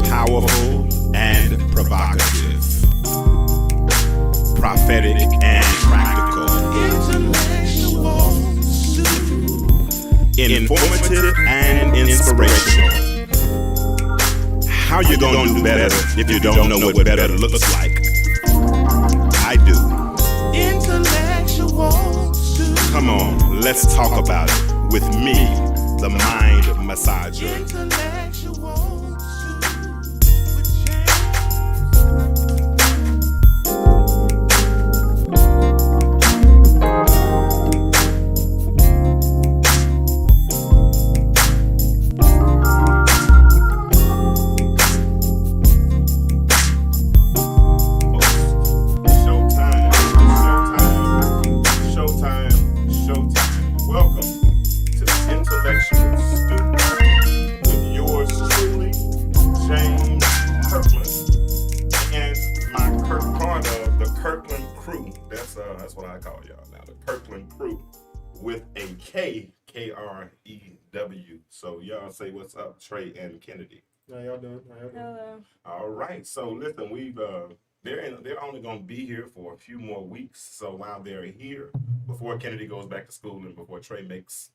Powerful and provocative, prophetic and practical, informative and inspirational. How you gonna do better if you don't know what better looks like? I do. Come on, let's talk about it with me, the mind massager. That's what I call y'all now, the Kirkland crew with a K, K-R-E-W. So y'all say what's up, Trey and Kennedy. How y'all doing? Hello. All right. So listen, they're only going to be here for a few more weeks. So while they're here, before Kennedy goes back to school and before Trey makes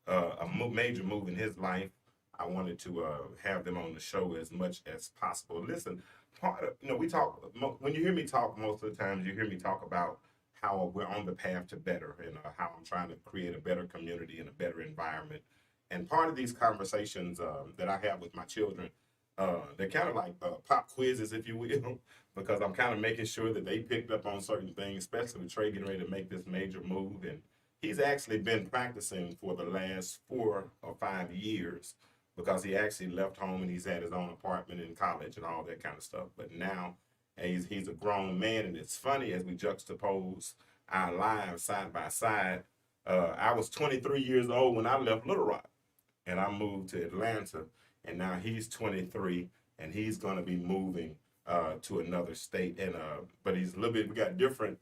a major move in his life, I wanted to have them on the show as much as possible. Listen, we talk, when you hear me talk, most of the times you hear me talk about how we're on the path to better and how I'm trying to create a better community and a better environment. And part of these conversations that I have with my children, they're kind of like pop quizzes, if you will, because I'm kind of making sure that they picked up on certain things, especially with Trey getting ready to make this major move. And he's actually been practicing for the last 4 or 5 years because he actually left home and he's had his own apartment in college and all that kind of stuff. But now he's a grown man, and it's funny as we juxtapose our lives side by side. I was 23 years old when I left Little Rock, and I moved to Atlanta, and now he's 23, and he's going to be moving to another state. And but he's a little bit. We got different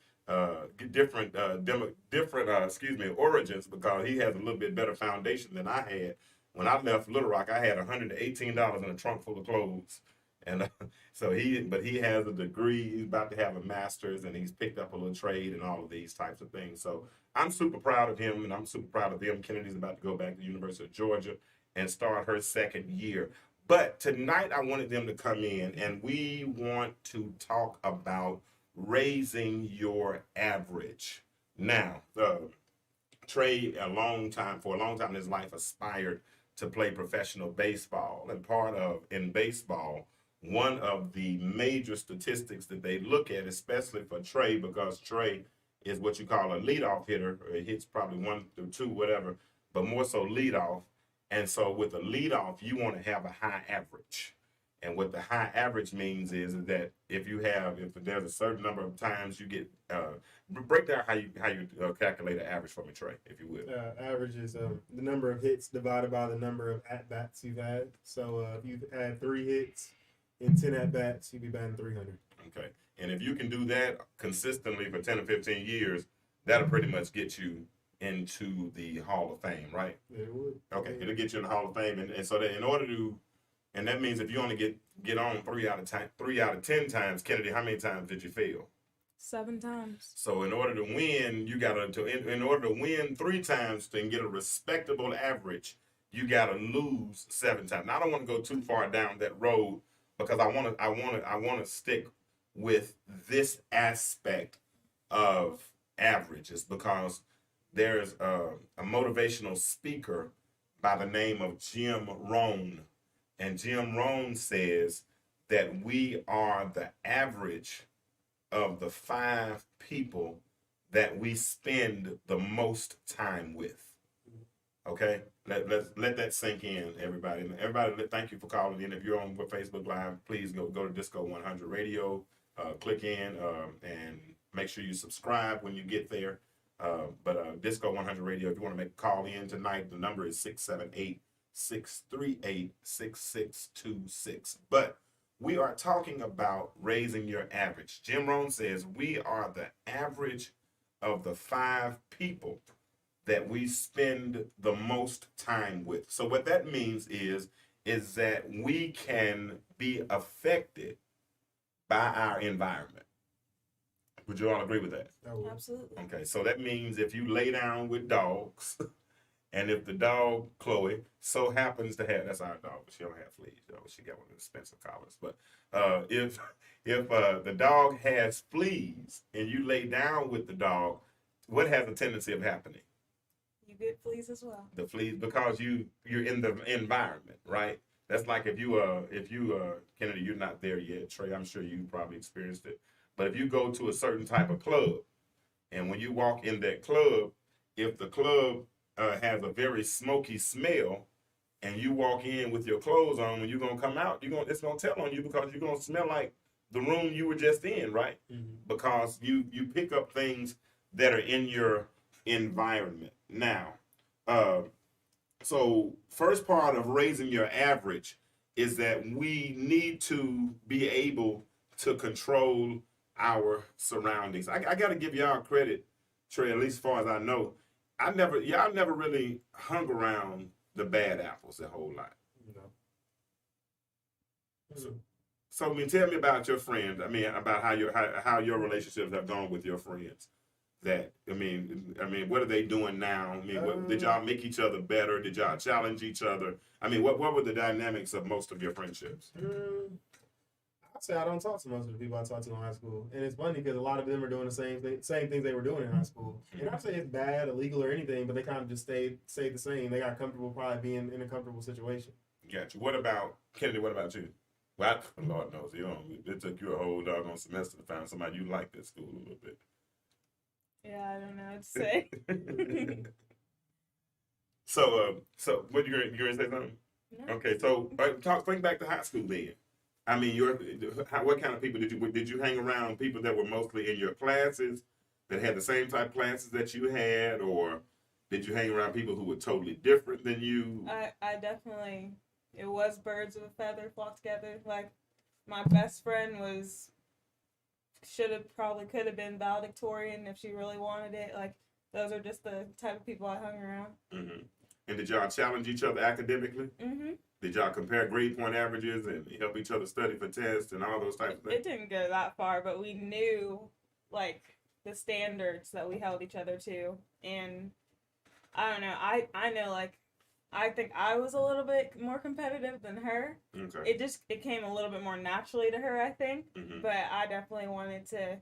origins because he has a little bit better foundation than I had. When I left Little Rock, I had $118 in a trunk full of clothes. And so he has a degree. He's about to have a master's, and he's picked up a little trade and all of these types of things. So I'm super proud of him, and I'm super proud of them. Kennedy's about to go back to the University of Georgia and start her second year. But tonight I wanted them to come in, and we want to talk about raising your average. Now, Trey, for a long time in his life, aspired to play professional baseball. And in baseball, one of the major statistics that they look at, especially for Trey, because Trey is what you call a leadoff hitter. It hits probably 1 through 2, whatever, but more so leadoff. And so with a leadoff, you want to have a high average. And what the high average means is that if there's a certain number of times you get, break down how you calculate an average for me, Trey, if you would. Average is the number of hits divided by the number of at-bats you've had. So if you've had 3 hits in 10 at-bats, you'd be batting 300. Okay. And if you can do that consistently for 10 or 15 years, that'll pretty much get you into the Hall of Fame, right? Yeah, it would. Okay, it'll get you in the Hall of Fame. And so that in order to, and that means if you only get on 3 out of 10 times, Kennedy, how many times did you fail? 7 times. So in order to win, you got in order to win 3 times and get a respectable average, you got to lose 7 times. Now I don't want to go too far down that road because I want to stick with this aspect of averages because there's a motivational speaker by the name of Jim Rohn. And Jim Rohn says that we are the average of the 5 people that we spend the most time with. Okay? Let that sink in, everybody. Everybody, thank you for calling in. If you're on Facebook Live, please go to DISCO100 Radio. Click in and make sure you subscribe when you get there. But DISCO100 Radio, if you want to make a call in tonight, the number is 678-638-6626. But we are talking about raising your average. Jim Rohn says we are the average of the 5 people that we spend the most time with. So what that means is that we can be affected by our environment. Would you all agree with that? Absolutely. Okay, so that means if you lay down with dogs, and if the dog Chloe so happens to have, that's our dog, but she don't have fleas, though. She got one of the expensive collars. But if the dog has fleas and you lay down with the dog, what has a tendency of happening? You get fleas as well. The fleas, because you're in the environment, right? That's like if you Kennedy, you're not there yet. Trey, I'm sure you probably experienced it. But if you go to a certain type of club, and when you walk in that club, if the club has a very smoky smell, and you walk in with your clothes on, when you're gonna come out, it's gonna tell on you, because you're gonna smell like the room you were just in, right? Mm-hmm. Because you pick up things that are in your environment. Now, so first part of raising your average is that we need to be able to control our surroundings. I got to give y'all credit, Trey, at least as far as I know. Y'all never really hung around the bad apples a whole lot. No. So I mean, tell me about your friends. I mean, about how your relationships have gone with your friends. I mean, what are they doing now? I mean, did y'all make each other better? Did y'all challenge each other? I mean, what were the dynamics of most of your friendships? I'd say I don't talk to most of the people I talk to in high school, and it's funny because a lot of them are doing the same things they were doing in high school. And I say it's bad, illegal, or anything, but they kind of just stayed the same. They got comfortable probably being in a comfortable situation. Gotcha. What about Kennedy? What about you? Well, Lord knows, it took you a whole doggone semester to find somebody you liked at school a little bit. Yeah, I don't know what to say. So what you gonna say something? No. Okay, so think back to high school then. I mean, what kind of people did you hang around? People that were mostly in your classes, that had the same type of classes that you had, or did you hang around people who were totally different than you? I definitely, it was birds of a feather flock together. Like, my best friend could have been valedictorian if she really wanted it. Like, those are just the type of people I hung around. Mm-hmm. And did y'all challenge each other academically? Mm-hmm. Did y'all compare grade point averages and help each other study for tests and all those types of things? It didn't go that far, but we knew, like, the standards that we held each other to. And I don't know, I know, like, I think I was a little bit more competitive than her. Okay. It came a little bit more naturally to her, I think. Mm-hmm. But I definitely wanted to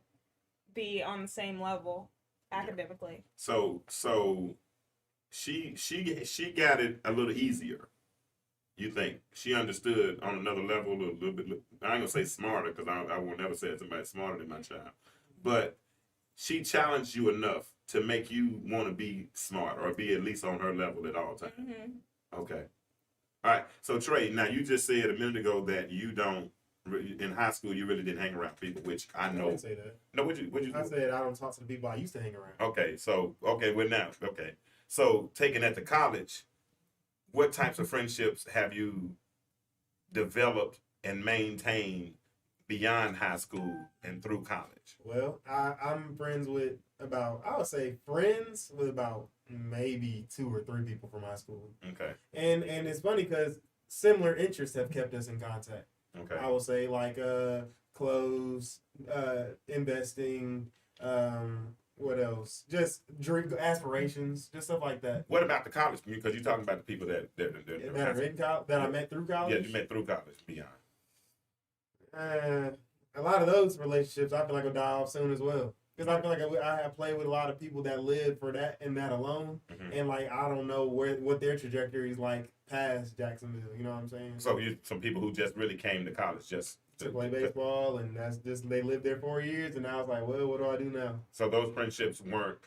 be on the same level academically. So she got it a little easier. You think she understood on another level a little bit? I ain't gonna say smarter, because I will never say somebody smarter than my child, but she challenged you enough to make you want to be smart, or be at least on her level at all times. Mm-hmm. Okay. All right. So Trey, now you just said a minute ago that you don't, in high school, you really didn't hang around people, which I know. I didn't say that. No, what'd you? I said I don't talk to the people I used to hang around. Okay. So taking that to college, what types of friendships have you developed and maintained beyond high school and through college? Well, I'm friends with about maybe 2 or 3 people from high school. Okay. And it's funny because similar interests have kept us in contact. Okay. I will say, like, clothes, investing, what else? Just dream aspirations, just stuff like that. What about the college community? Because you're talking about the people that are in college, that I met through college. Yeah, you met through college. Beyond. A lot of those relationships, I feel like will die off soon as well. Because I feel like I have played with a lot of people that live for that and that alone, Mm-hmm. and like I don't know what their trajectory is like past Jacksonville. You know what I'm saying? So you some people who just really came to college just to play baseball, and that's just they lived there 4 years, and I was like, well, what do I do now? So those friendships weren't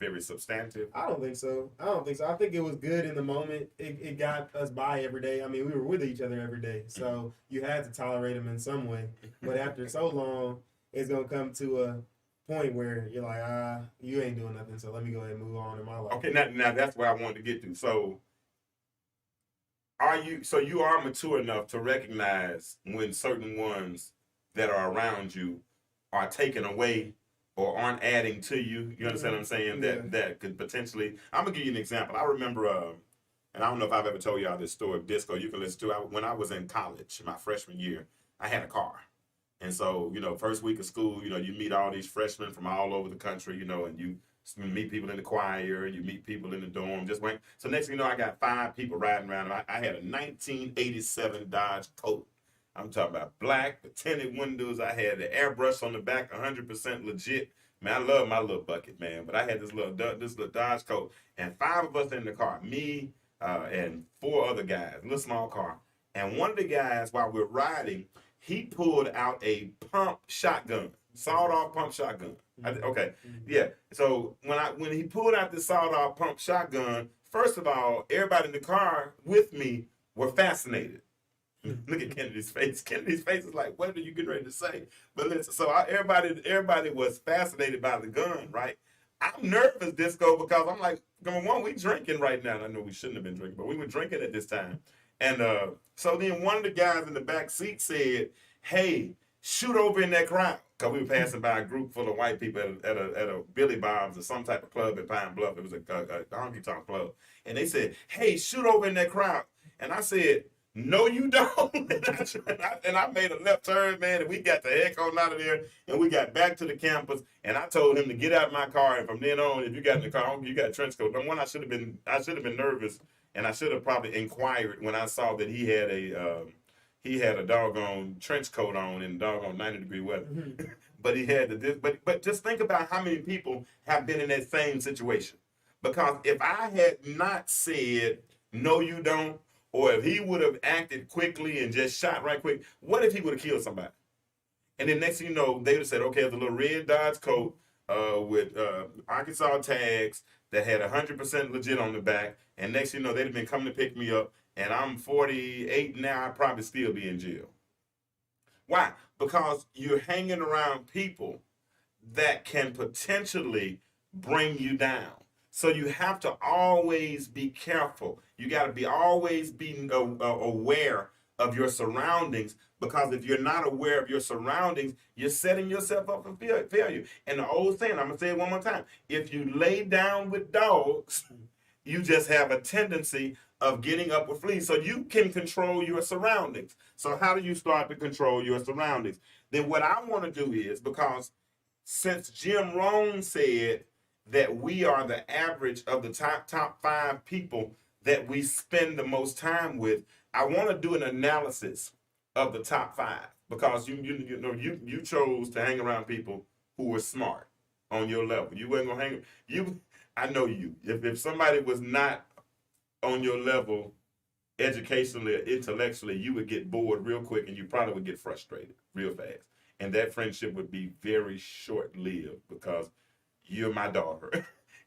very substantive. I don't think so. I think it was good in the moment. It got us by every day. I mean, we were with each other every day, so you had to tolerate them in some way. But after so long, it's gonna come to a point where you're like, you ain't doing nothing, so let me go ahead and move on in my life. Okay, now that's where I wanted to get to. So So you are mature enough to recognize when certain ones that are around you are taken away or aren't adding to you. You understand what I'm saying? Yeah. That could potentially. I'm gonna give you an example. I remember, and I don't know if I've ever told y'all this story of Disco. You can listen to it. When I was in college, my freshman year, I had a car. And so, first week of school, you meet all these freshmen from all over the country, and you meet people in the choir, you meet people in the dorm. Just went. So next thing you know, I got 5 people riding around. I had a 1987 Dodge Colt. I'm talking about black, the tinted windows. I had the airbrush on the back, 100% legit. Man, I love my little bucket, man. But I had this little Dodge Colt, and 5 of us in the car, me and 4 other guys, a little small car. And one of the guys, while we're riding, he pulled out a pump shotgun, sawed-off pump shotgun. Okay, yeah. So when he pulled out the sawed-off pump shotgun, first of all, everybody in the car with me were fascinated. Look at Kennedy's face. Kennedy's face is like, what are you getting ready to say? But listen, so everybody was fascinated by the gun, right? I'm nervous, Disco, because I'm like, number one, we drinking right now. I know we shouldn't have been drinking, but we were drinking at this time. And so then one of the guys in the back seat said, hey, shoot over in that crowd. Because we were passing by a group full of white people at a Billy Bob's or some type of club in Pine Bluff. It was a honky-tonk club. And they said, hey, shoot over in that crowd. And I said, no, you don't. and I made a left turn, man, and we got the heck on out of there, and we got back to the campus, and I told him to get out of my car, and from then on, if you got in the car, you got a trench coat. Number one, I should have been nervous, and I should have probably inquired when I saw that he had a doggone trench coat on in doggone 90-degree weather. But he had but just think about how many people have been in that same situation. Because if I had not said, no, you don't, or if he would have acted quickly and just shot right quick, what if he would have killed somebody? And then next thing you know, they would have said, okay, it's a little red Dodge coat with Arkansas tags that had 100% legit on the back. And next thing you know, they'd have been coming to pick me up. And I'm 48 now, I'd probably still be in jail. Why? Because you're hanging around people that can potentially bring you down. So you have to always be careful. You got to always be aware of your surroundings, because if you're not aware of your surroundings, you're setting yourself up for failure. And the old saying, I'm going to say it one more time, if you lay down with dogs, you just have a tendency of getting up with fleas. So you can control your surroundings. So how do you start to control your surroundings? Then what I want to do is, because since Jim Rohn said that we are the average of the top 5 people that we spend the most time with, I want to do an analysis of the top 5, because you chose to hang around people who were smart on your level. You weren't gonna hang. I know you. If somebody was not on your level educationally or intellectually, you would get bored real quick, and you probably would get frustrated real fast, and that friendship would be very short-lived, because you're my daughter.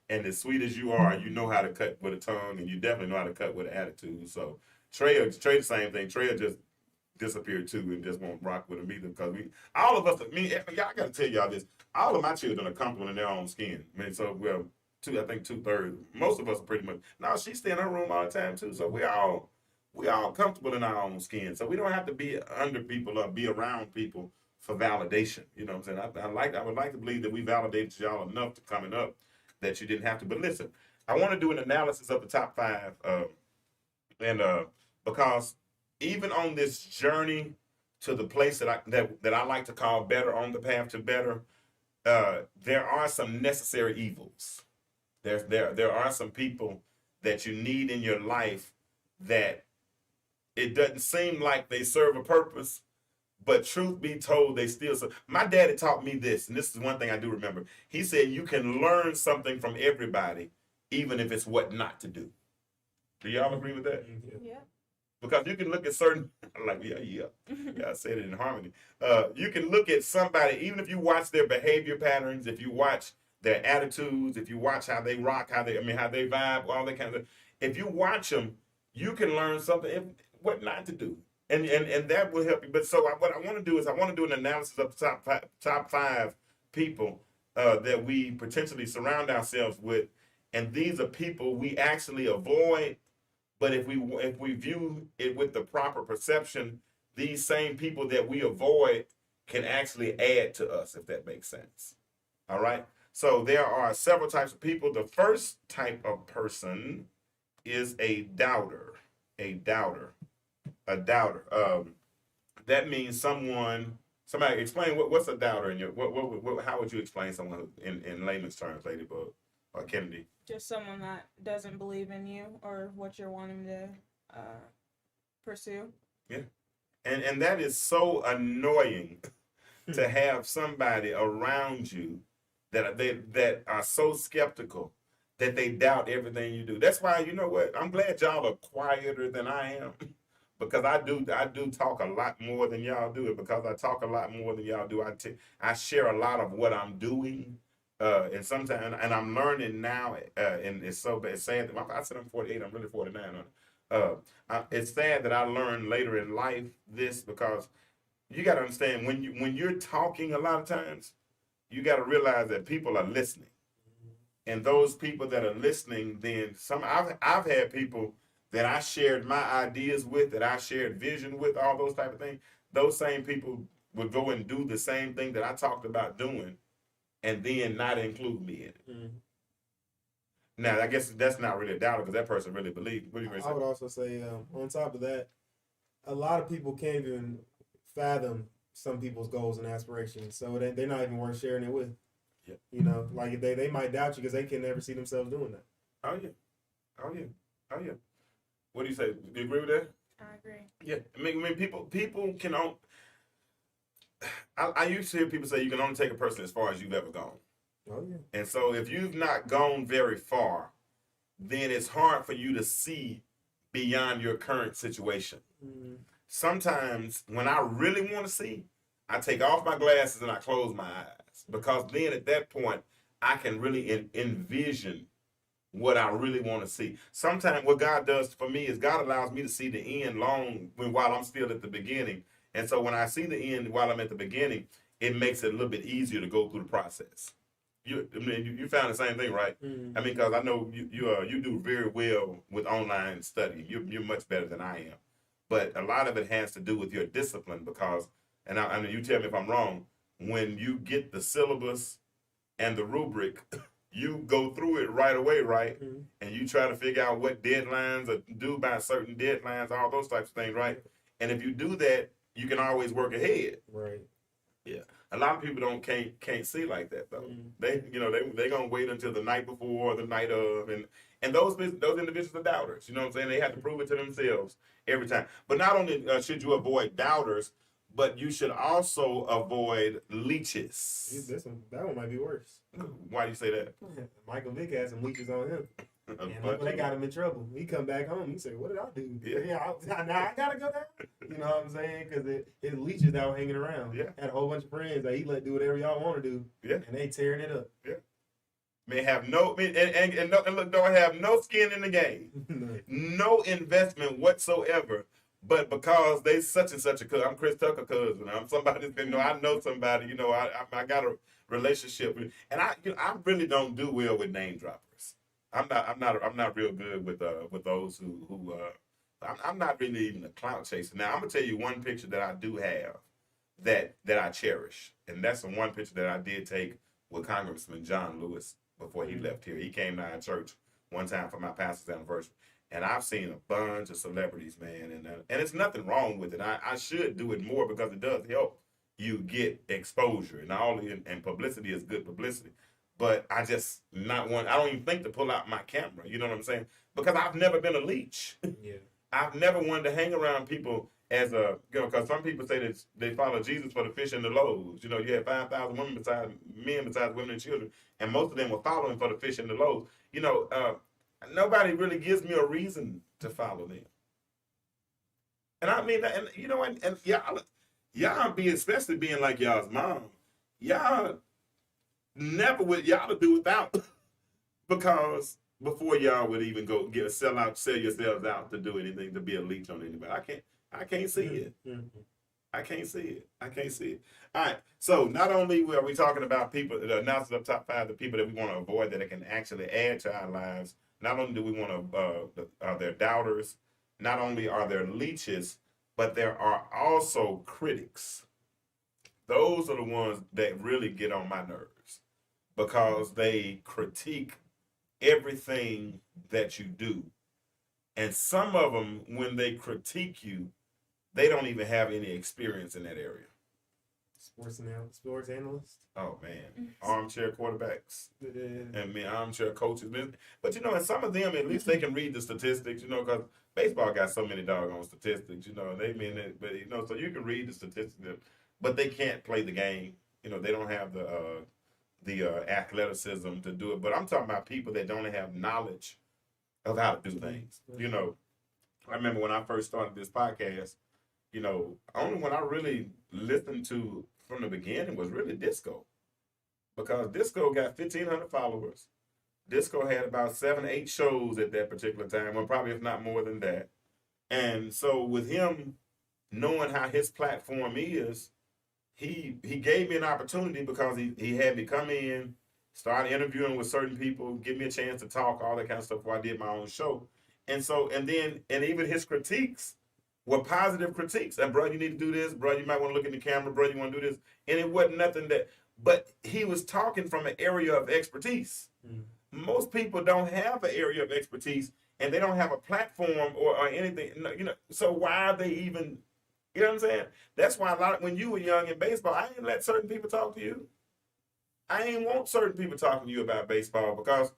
And as sweet as you are, you know how to cut with a tongue, and you definitely know how to cut with an attitude. So Trey the same thing. Trey just disappeared too, and just won't rock with him either, because all of us, y'all got to tell y'all this. All of my children are comfortable in their own skin. I mean, so I think 2/3. Most of us are pretty much. Now she stay in her room all the time too, so we all comfortable in our own skin. So we don't have to be under people or be around people for validation. You know what I'm saying? I would like to believe that we validated y'all enough to coming up that you didn't have to. But listen, I want to do an analysis of the top 5, and because even on this journey to the place that I like to call better, on the path to better, there are some necessary evils. There are some people that you need in your life that it doesn't seem like they serve a purpose, but truth be told, they still serve. My daddy taught me this, and this is one thing I do remember. He said you can learn something from everybody, even if it's what not to do. Do y'all agree with that? Yeah. Because you can look at certain, like, yeah, I said it in harmony. You can look at somebody, even if you watch their behavior patterns, if you watch their attitudes, if you watch how they rock, how they vibe, all that kind of stuff. If you watch them, you can learn something, what not to do. And that will help you. But so what I want to do is I want to do an analysis of the top 5 people that we potentially surround ourselves with. And these are people we actually avoid, But if we view it with the proper perception, these same people that we avoid can actually add to us, if that makes sense. All right. So there are several types of people. The first type of person is a doubter. A doubter. A doubter. That means someone. Somebody explain what's a doubter in your what how would you explain someone in layman's terms, Ladybug or Kennedy? Just someone that doesn't believe in you or what you're wanting to pursue. Yeah, and that is so annoying to have somebody around you that are so skeptical that they doubt everything you do. That's why, you know what? I'm glad y'all are quieter than I am. Because I do talk a lot more than y'all do, and because I talk a lot more than y'all do, I share a lot of what I'm doing, and sometimes, and I'm learning now, and it's so bad. It's sad that I said I'm 48, I'm really 49. It's sad that I learned later in life this, because you got to understand when you're talking a lot of times, you got to realize that people are listening, and those people that are listening, then I've had people that I shared my ideas with, that I shared vision with, all those type of things. Those same people would go and do the same thing that I talked about doing, and then not include me in it. Mm-hmm. Now, I guess that's not really a doubt, because that person really believed. What do you say? I would also say, on top of that, a lot of people can't even fathom some people's goals and aspirations, so they're not even worth sharing it with. Yeah. You know, like they might doubt you because they can never see themselves doing that. Oh yeah, oh yeah, oh yeah. What do you say? Do you agree with that? I agree. Yeah, I mean, people can only. I used to hear people say you can only take a person as far as you've ever gone. Oh yeah. And so if you've not gone very far, then it's hard for you to see beyond your current situation. Mm-hmm. Sometimes when I really want to see, I take off my glasses and I close my eyes, because then at that point I can really envision what I really want to see. Sometimes what God does for me is God allows me to see the end while I'm still at the beginning. And so when I see the end while I'm at the beginning, it makes it a little bit easier to go through the process. You found the same thing, right? Mm-hmm. I mean, because I know you do very well with online study. You're much better than I am. But a lot of it has to do with your discipline, because, and I mean, you tell me if I'm wrong, when you get the syllabus and the rubric, you go through it right away, right? Mm-hmm. And you try to figure out what deadlines are due by certain deadlines, all those types of things, right? And if you do that, you can always work ahead. Right. Yeah. A lot of people can't see like that though. Mm-hmm. They gonna wait until the night before or the night of, and those individuals are doubters. You know what I'm saying? They have to prove it to themselves every time. But not only should you avoid doubters, but you should also avoid leeches. That one might be worse. Why do you say that? Michael Vick had some leeches on him. And they got him in trouble. He come back home. He said, "What did I do? Yeah, now I gotta go down." You know what I'm saying? Because his leeches that were hanging around. Yeah. Had a whole bunch of friends that he let do whatever y'all want to do. Yeah. And they tearing it up. Yeah. May have no and look, don't have no skin in the game, no investment whatsoever. But because they such and such a cousin, I'm Chris Tucker cousin. I'm somebody that I know somebody. You know, I got a relationship with, and I really don't do well with name droppers. I'm not real good with those who I'm not really even a clout chaser. Now I'm gonna tell you one picture that I do have that I cherish, and that's the one picture that I did take with Congressman John Lewis before he left here. He came to our church one time for my pastor's anniversary. And I've seen a bunch of celebrities, man, and it's nothing wrong with it. I should do it more because it does help you get exposure, and publicity is good publicity. But I just I don't even think to pull out my camera. You know what I'm saying? Because I've never been a leech. Yeah. I've never wanted to hang around people as because some people say that they follow Jesus for the fish and the loaves. You know, you had 5,000 women besides women and children, and most of them were following for the fish and the loaves. You know. Nobody really gives me a reason to follow them. And I mean, and you know, and y'all especially being like y'all's mom, y'all never would y'all to do without, because before y'all would even go sell yourselves out to do anything, to be a leech on anybody. I can't see it. Mm-hmm. I can't see it. All right. So not only are we talking about people, announcing up top 5 the people that we want to avoid that it can actually add to our lives, Not only do we want to, are there doubters, not only are there leeches, but there are also critics. Those are the ones that really get on my nerves because they critique everything that you do. And some of them, when they critique you, they don't even have any experience in that area. Sports analyst. Oh man, armchair quarterbacks and armchair coaches. But and some of them at least they can read the statistics. Because baseball got so many doggone statistics. And they mean it, but so you can read the statistics, but they can't play the game. They don't have the athleticism to do it. But I'm talking about people that don't have knowledge of how to do things. I remember when I first started this podcast. Only one I really listened to from the beginning was really Disco. Because Disco got 1,500 followers. Disco had about 7, 8 shows at that particular time, well, probably if not more than that. And so with him knowing how his platform is, he gave me an opportunity because he had me come in, start interviewing with certain people, give me a chance to talk, all that kind of stuff before I did my own show. And even his critiques were positive critiques. And bro, you need to do this. Bro, you might want to look in the camera. Bro, you want to do this. And it wasn't nothing but he was talking from an area of expertise. Most people don't have an area of expertise and they don't have a platform or anything. So why are they even, you know what I'm saying? That's why when you were young in baseball, I didn't let certain people talk to you. I ain't want certain people talking to you about baseball because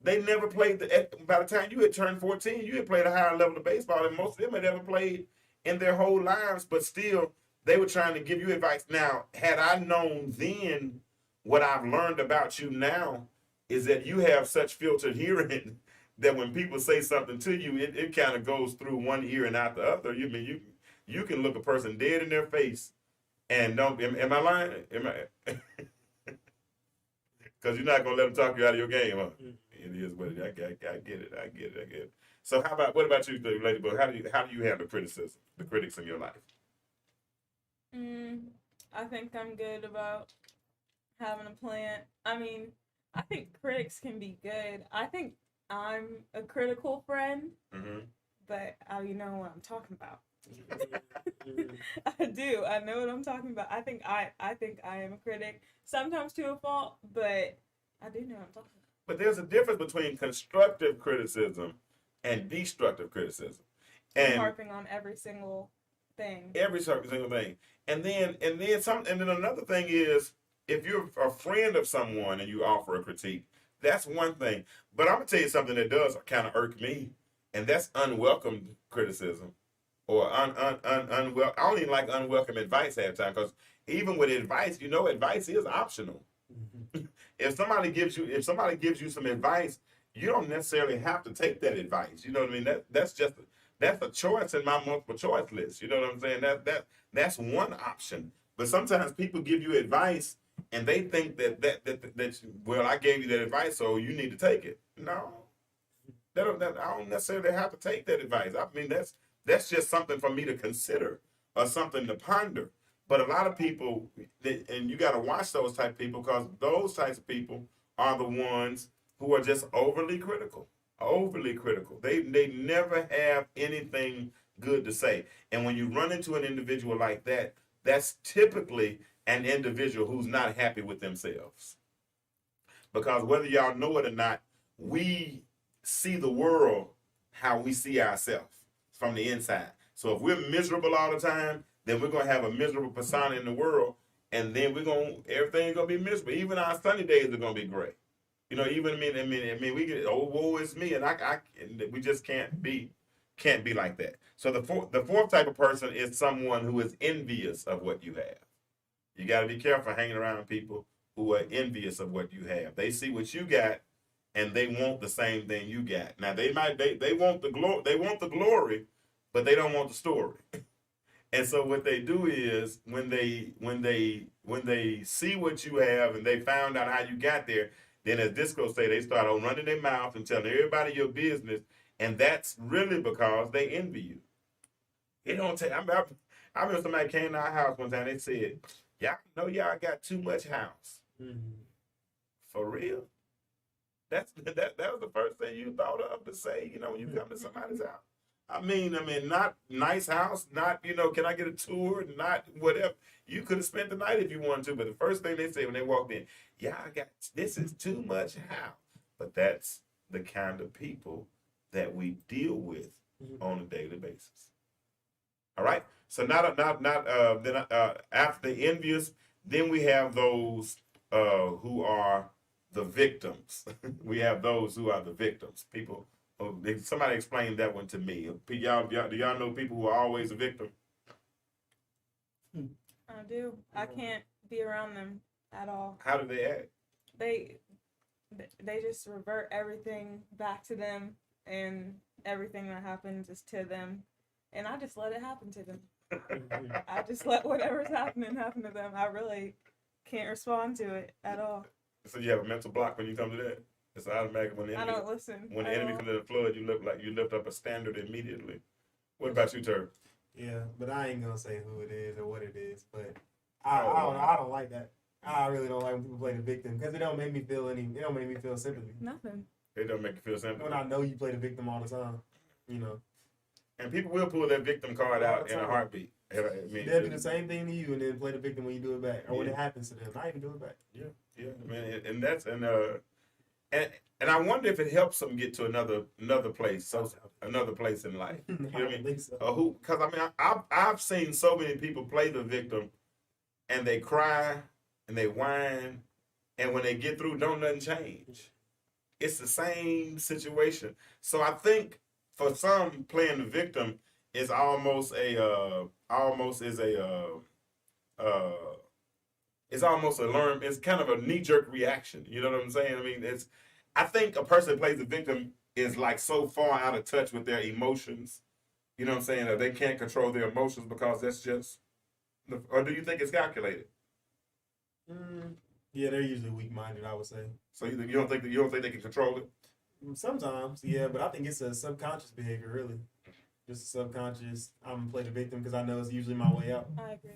they never played. By the time you had turned 14, you had played a higher level of baseball than most of them had ever played in their whole lives. But still, they were trying to give you advice. Now, had I known then what I've learned about you now is that you have such filtered hearing that when people say something to you, it kind of goes through one ear and out the other. You can look a person dead in their face and don't. Am I lying? Because you're not gonna let them talk you out of your game, huh? It is what it is. I get it. So what about you, Ladybug? How do you handle criticism, the critics in your life? I think I'm good about having a plan. I mean, I think critics can be good. I think I'm a critical friend, but you know what I'm talking about. I do. I know what I'm talking about. I think I am a critic, sometimes to a fault, but I do know what I'm talking about. But there's a difference between constructive criticism and destructive criticism. And harping on every single thing. Every single thing. And then another thing is if you're a friend of someone and you offer a critique, that's one thing. But I'm gonna tell you something that does kind of irk me, and that's unwelcome criticism. Or I don't even like unwelcome advice half the time because even with advice, advice is optional. If somebody gives you some advice, you don't necessarily have to take that advice. You know what I mean? That's a choice in my multiple choice list. You know what I'm saying? That's one option. But sometimes people give you advice and they think that well, I gave you that advice, so you need to take it. No, I don't necessarily have to take that advice. I mean, that's just something for me to consider or something to ponder. But a lot of people, and you got to watch those type of people because those types of people are the ones who are just overly critical. Overly critical. They never have anything good to say. And when you run into an individual like that, that's typically an individual who's not happy with themselves. Because whether y'all know it or not, we see the world how we see ourselves from the inside. So if we're miserable all the time, then we're gonna have a miserable persona in the world, and then everything's gonna be miserable. Even our sunny days are gonna be great. Even we get woe is me, and we just can't be like that. So the fourth type of person is someone who is envious of what you have. You got to be careful hanging around people who are envious of what you have. They see what you got, and they want the same thing you got. Now they want the glory, but they don't want the story. And so what they do is when they see what you have and they found out how you got there, then as Disco say, they start on running their mouth and telling everybody your business, and that's really because they envy you. It don't take. I remember somebody came to our house one time. They said, "Y'all know y'all got too much house." For real? That was the first thing you thought of to say, when you come to somebody's house. I mean, not nice house, not, can I get a tour, not whatever. You could have spent the night if you wanted to, but the first thing they say when they walked in, yeah, this is too much house. But that's the kind of people that we deal with on a daily basis. All right. So then after the envious, then we have those who are the victims. We have those who are the victims. People. Somebody explained that one to me. Do y'all know people who are always a victim? I do. I can't be around them at all. How do they act? They just revert everything back to them, and everything that happens is to them, and I just let it happen to them. I just let whatever's happening happen to them. I really can't respond to it at all. So you have a mental block when you come to that? It's automatic when the enemy, I don't listen. when the enemy comes to the flood, you look like you lift up a standard immediately. What about you, Turk? Yeah, but I ain't gonna say who it is or what it is. But I don't like that. I really don't like when people play the victim because it don't make me feel sympathy. Nothing. It don't make you feel sympathy. When I know you play the victim all the time, And people will pull that victim card out in a heartbeat. I mean, they'll do the same thing to you and then play the victim when you do it back, or when it happens to them. Not even do it back. Yeah, man, and that's and I wonder if it helps them get to another place, another place in life. You know what I mean? Think so. Because I mean, I've seen so many people play the victim, and they cry and they whine, and when they get through, don't nothing change. It's the same situation. So I think for some, playing the victim is almost it's kind of a knee-jerk reaction. You know what I'm saying? I mean, I think a person that plays the victim is like so far out of touch with their emotions. You know what I'm saying? That they can't control their emotions because that's just, or do you think it's calculated? Yeah, they're usually weak-minded, I would say. So you don't think they can control it? Sometimes, yeah, but I think it's a subconscious behavior, really. Just a subconscious. I'm gonna play the victim because I know it's usually my way out. I agree.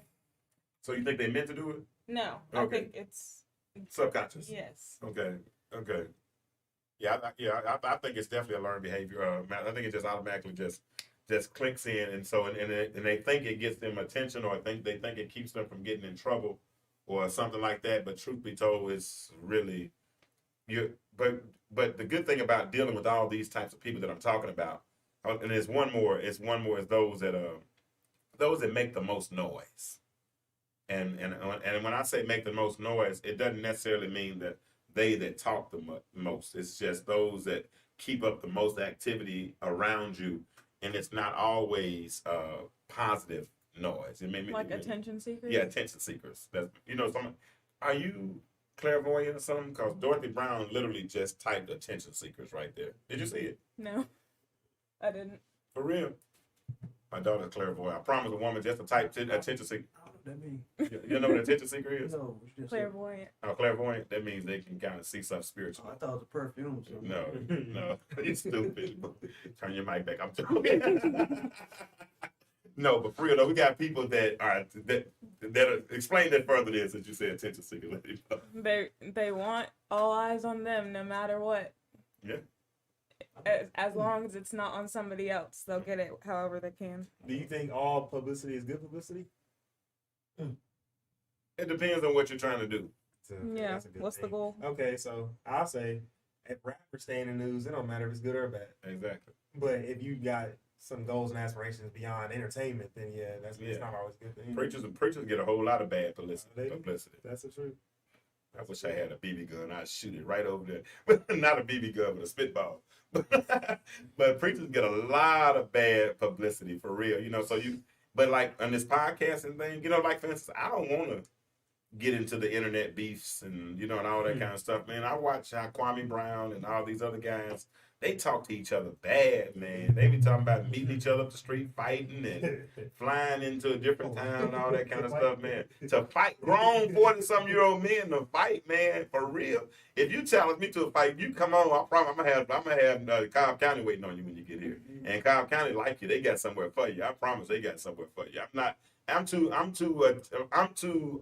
So you think they meant to do it? No, Okay. I think it's Subconscious. yes. Okay. Yeah, I think it's definitely a learned behavior. I think it just automatically just clicks in, and so and they think it gets them attention, or they think it keeps them from getting in trouble, or something like that. But truth be told, it's really But the good thing about dealing with all these types of people that I'm talking about, and there's one more. Is those that make the most noise. And when I say make the most noise, it doesn't necessarily mean that that talk the most. It's just those that keep up the most activity around you, and it's not always positive noise. It may Like attention seekers? Yeah, attention seekers. That's Are you clairvoyant or something? Because Dorothy Brown literally just typed attention seekers right there. Did you see it? No, I didn't. For real? My daughter's clairvoyant. I promise a woman just to type attention seeker. I don't know what that means. You know what an attention seeker is? No, it's just Clairvoyant. Oh, clairvoyant, that means they can kind of see something spiritual. I thought it was a perfume. So. No, you're stupid. Turn your mic back. I'm joking. No, but for real though, we got people that explain that further. This that you said attention seeker. They want all eyes on them, no matter what. Yeah. As long as it's not on somebody else, they'll get it however they can. Do you think all publicity is good publicity? It depends on what you're trying to do. Yeah. That's a good What's the thing. goal? Okay, so I'll say, if rappers stay in the news, it don't matter if it's good or bad. Exactly. But if you got some goals and aspirations beyond entertainment, then it's not always a good thing. Preachers get a whole lot of bad publicity. That's the truth. I wish I had a BB gun. I'd shoot it right over there. But not a BB gun, but a spitball. But preachers get a lot of bad publicity for real. But like on this podcasting thing, like for instance, I don't want to get into the internet beefs and and all that kind of stuff, man. I watch how Kwame Brown and all these other guys, they talk to each other bad, man. They be talking about meeting each other up the street, fighting and flying into a different town and all that kind of stuff, man. To fight grown 40-some-year-old men to fight, man, for real. If you challenge me to a fight, you come on. I promise I'm gonna have Cobb County waiting on you when you get here. And Cobb County like you, they got somewhere for you. I promise they got somewhere for you. I'm too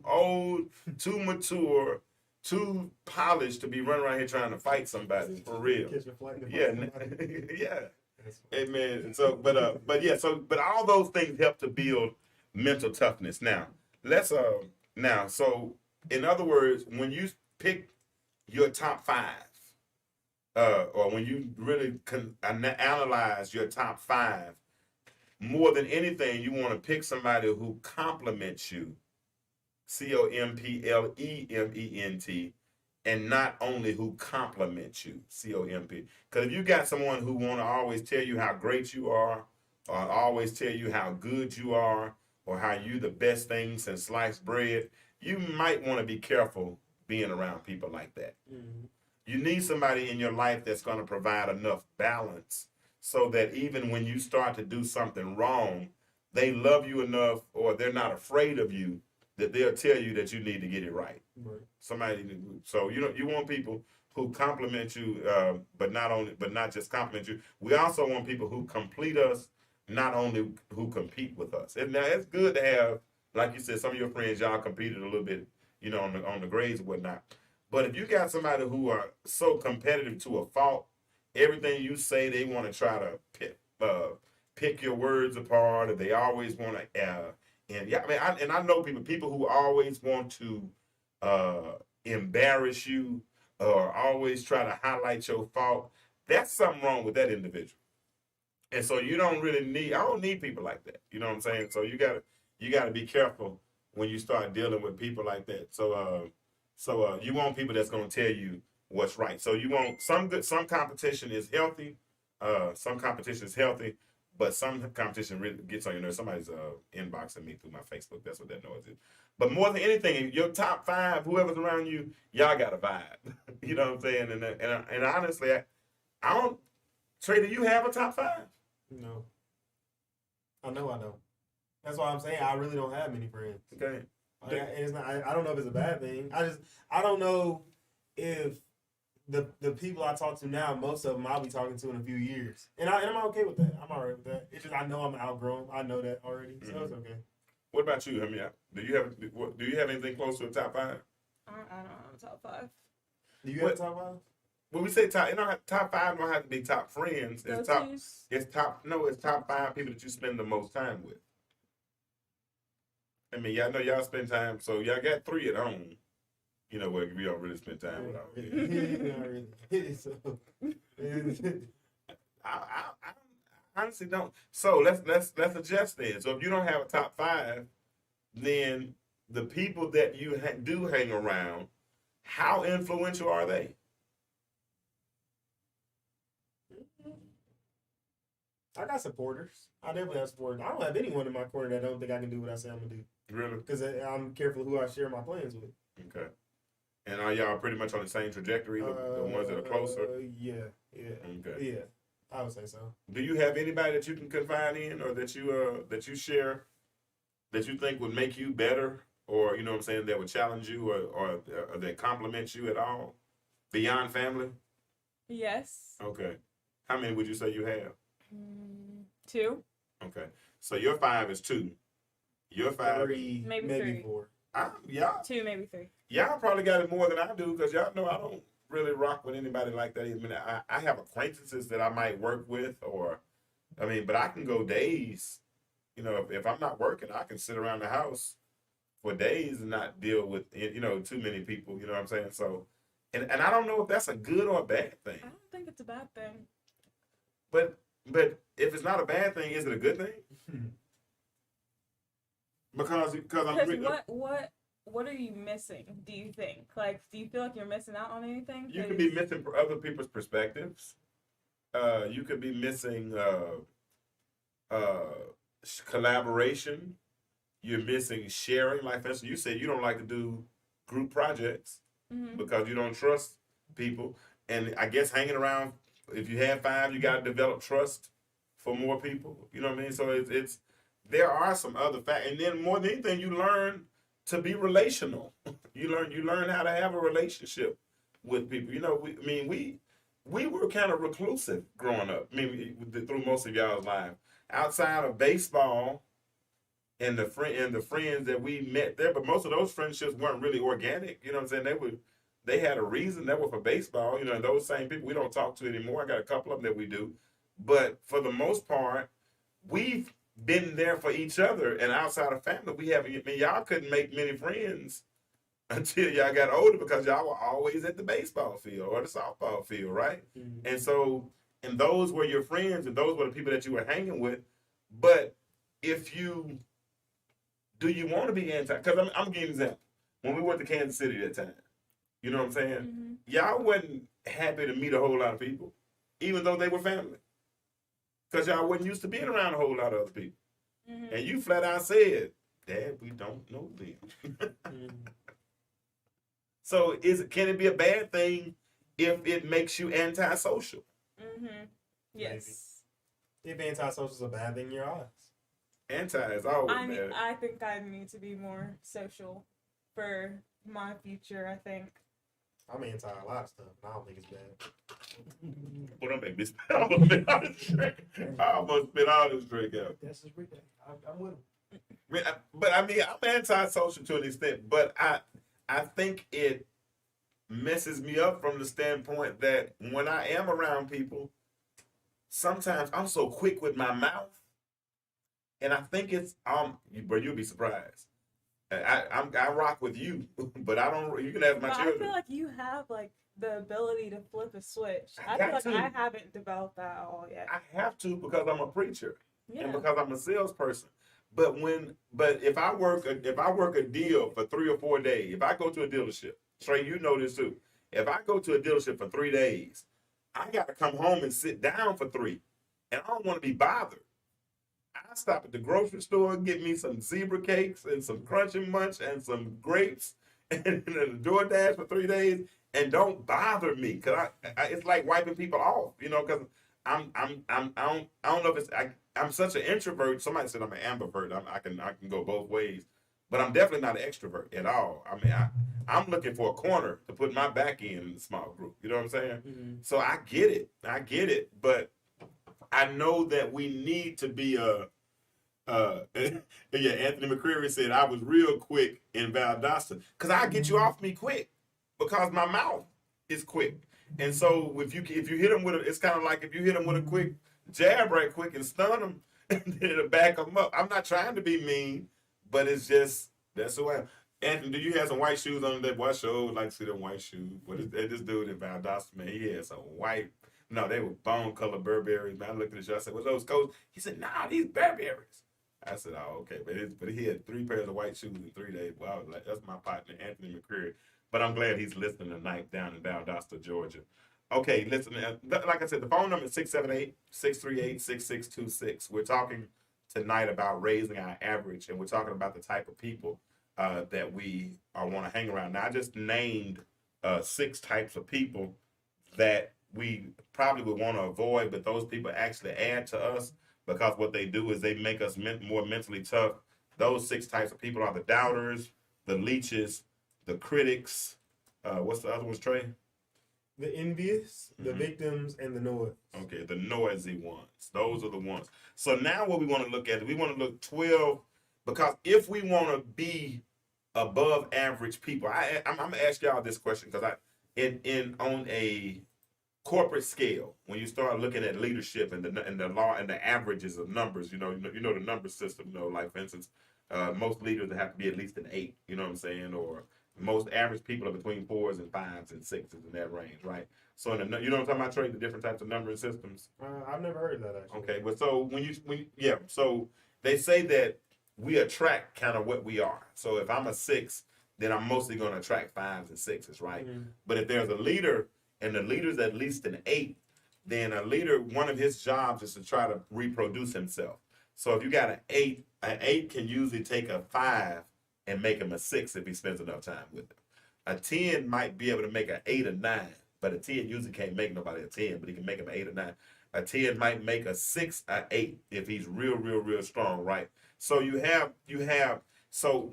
old, too mature too polished to be running around here trying to fight somebody for real. Catch a flight and Yeah, fight somebody. yeah. That's funny. Amen. And so, but all those things help to build mental toughness. Now, so in other words, when you pick your top five, or when you really analyze your top five, more than anything, you want to pick somebody who complements you, complement, and not only who compliments you, comp. Because if you got someone who want to always tell you how great you are, or always tell you how good you are, or how you the best thing since sliced bread, you might want to be careful being around people like that. Mm-hmm. You need somebody in your life that's going to provide enough balance so that even when you start to do something wrong, they love you enough, or they're not afraid of you, that they'll tell you that you need to get it right. Right. So you want people who compliment you, but not just compliment you. We also want people who complete us, not only who compete with us. And now it's good to have, like you said, some of your friends, y'all competed a little bit, on the grades and whatnot. But if you got somebody who are so competitive to a fault, everything you say, they want to try to pick your words apart, or they always want to. And yeah, I know people who always want to embarrass you, or always try to highlight your fault. That's something wrong with that individual. And so I don't need people like that. You know what I'm saying? So you gotta be careful when you start dealing with people like that. So you want people that's gonna tell you what's right. So you want some competition is healthy. Some competition is healthy, but some competition really gets on your nerves. Somebody's inboxing me through my Facebook. That's what that noise is. But more than anything, your top five, whoever's around you, y'all got a vibe. You know what I'm saying? And honestly, I don't. Trey, do you have a top five? No. I know I don't. That's why I'm saying I really don't have many friends. Okay. Like, it's not. I don't know if it's a bad thing. I don't know if the people I talk to now, most of them I'll be talking to in a few years, and I'm okay with that. I'm alright with that. It's just I know I'm outgrown. I know that already, so it's okay. What about you? I mean, do you have anything close to a top five? I don't have a top five. Do you have a top five? When we say top, top five don't have to be top friends. It's top. Go-tos? It's top five people that you spend the most time with. I mean, y'all know y'all spend time, so y'all got three at home. You know, where we don't really spend time with all. I honestly don't. So let's adjust then. So if you don't have a top five, then the people that you do hang around, how influential are they? I got supporters. I definitely have supporters. I don't have anyone in my corner that don't think I can do what I say I'm gonna do. Really? Because I'm careful who I share my plans with. Okay. And are y'all pretty much on the same trajectory? The ones that are closer? Yeah. Okay. Yeah, I would say so. Do you have anybody that you can confide in, or that you share, that you think would make you better, or you know what I'm saying, that would challenge you, or that compliment you at all, beyond family? Yes. Okay. How many would you say you have? 2. Okay. So your five is 2. Your five, Three, Maybe maybe 3. 4. y'all 2, maybe 3. y'all probably got it more than I do, because y'all know I don't really rock with anybody like that. I mean, I have acquaintances that I might work with, but I can go days. You know, if I'm not working, I can sit around the house for days and not deal with too many people. You know what I'm saying? So, and I don't know if that's a good or a bad thing. I don't think it's a bad thing. But if it's not a bad thing, is it a good thing? Because what are you missing, do you think? Like, do you feel like you're missing out on anything? You could be missing other people's perspectives. You could be missing collaboration. You're missing sharing. Like, for instance, you said you don't like to do group projects because you don't trust people. And I guess hanging around, if you have 5, you got to develop trust for more people. You know what I mean? So it's there are some other factors. And then more than anything, you learn to be relational. You learn how to have a relationship with people. You know, we were kind of reclusive growing up. I mean, through most of y'all's life, outside of baseball and the friends that we met there, but most of those friendships weren't really organic. You know what I'm saying? they had a reason. That was for baseball. You know, and those same people we don't talk to anymore. I got a couple of them that we do, but for the most part, we've been there for each other. And outside of family, we haven't. I mean, y'all couldn't make many friends until y'all got older because y'all were always at the baseball field or the softball field, right? Mhm. And so, and those were your friends, and those were the people that you were hanging with. But if you do, you want to be anti? Because I'm gonna give you an example. When we went to Kansas City that time, you know what I'm saying? Mm-hmm. Y'all wasn't happy to meet a whole lot of people, even though they were family, because y'all wasn't used to being around a whole lot of other people. Mm-hmm. And you flat out said, "Dad, we don't know them." Mhm. So can it be a bad thing if it makes you antisocial? Mm-hmm. Yes. If antisocial is a bad thing in your eyes. Anti is always I mean, bad. I think I need to be more social for my future. I think. I'm anti a lot of stuff, and I don't think it's bad. Well, don't make me spit. I almost spit all this drink. I almost spit all this drink out. That's his weekday. I'm with him. But I mean, I'm antisocial to an extent, but I think it messes me up from the standpoint that when I am around people, sometimes I'm so quick with my mouth, and I think it's but you'll be surprised. I rock with you, but I don't. You can ask my But I children. feel like you have like the ability to flip a switch. I I got feel like to. I haven't developed that all yet. I have to because I'm a preacher. Yeah. And because I'm a salesperson. But if I work a deal for 3 or 4 days, if I go to a dealership, Trey, you know this too. If I go to a dealership for 3 days, I got to come home and sit down for 3, and I don't want to be bothered. I stop at the grocery store, get me some zebra cakes and some Crunch and Munch and some grapes, and a DoorDash for 3 days, and don't bother me because it's like wiping people off, you know, because I don't know if it's I'm such an introvert. Somebody said I'm an ambivert. I can go both ways, but I'm definitely not an extrovert at all. I mean, I'm looking for a corner to put my back in the small group. You know what I'm saying? Mm-hmm. So I get it, but I know that we need to be yeah, Anthony McCreary said I was real quick in Valdosta because I get you off me quick because my mouth is quick. And so if you hit them with it's kind of like if you hit them with a quick jab right quick and stun them, and then it'll back them up. I'm not trying to be mean, but it's just that's who I am. Anthony, do you have some white shoes on that? Boy, I sure would like to see them white shoes. But this dude in Valdosta, man, he had some white. No, they were bone colored Burberrys. Man, I looked at the shoe. I said, "What those coats?" He said, "Nah, these Burberrys." I said, "Oh, okay." But he had 3 pairs of white shoes in 3 days. Well, I was like, "That's my partner, Anthony McCreary." But I'm glad he's listening tonight down in Valdosta, Georgia. Okay, listen. Like I said, the phone number is 678-638-6626. We're talking tonight about raising our average, and we're talking about the type of people that we want to hang around. Now, I just named 6 types of people that we probably would want to avoid, but those people actually add to us because what they do is they make us more mentally tough. Those 6 types of people are the doubters, the leeches, the critics. What's the other ones, Trey? The envious, the Mhm. victims, and the noise. Okay, the noisy ones. Those are the ones. So now what we want to look at is we want to look 12, because if we want to be above average people, I'm going to ask y'all this question because on a corporate scale, when you start looking at leadership and the law and the averages of numbers, you know the number system, like for instance, most leaders have to be at least an 8, you know what I'm saying, or most average people are between 4s and 5s and 6s in that range, right? So you know what I'm talking about, Trey, the different types of numbering systems. I've never heard of that actually. Okay, but so so they say that we attract kind of what we are. So if I'm a 6, then I'm mostly going to attract 5s and 6s, right? Mm-hmm. But if there's a leader and the leader's at least an 8, then a leader, one of his jobs is to try to reproduce himself. So if you got an 8 can usually take a 5 and make him a 6 if he spends enough time with him. A 10 might be able to make an 8 or 9, but a 10 usually can't make nobody a 10, but he can make him an 8 or 9. A 10 might make a 6 or 8 if he's real strong, right? So you have so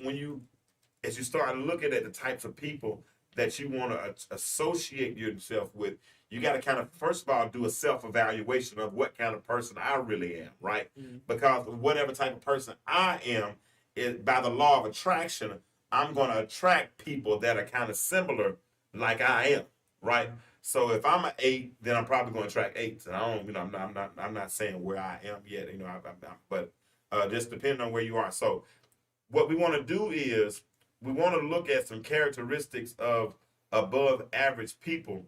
as you start looking at the types of people that you want to associate yourself with, you got to kind of, first of all, do a self-evaluation of what kind of person I really am, right? Mm-hmm. Because whatever type of person I am, by the law of attraction, I'm going to attract people that are kind of similar like I am, right? So if I'm an 8, then I'm probably going to attract 8s. And I don't, I'm not saying where I am yet, but just depending on where you are. So what we want to do is we want to look at some characteristics of above average people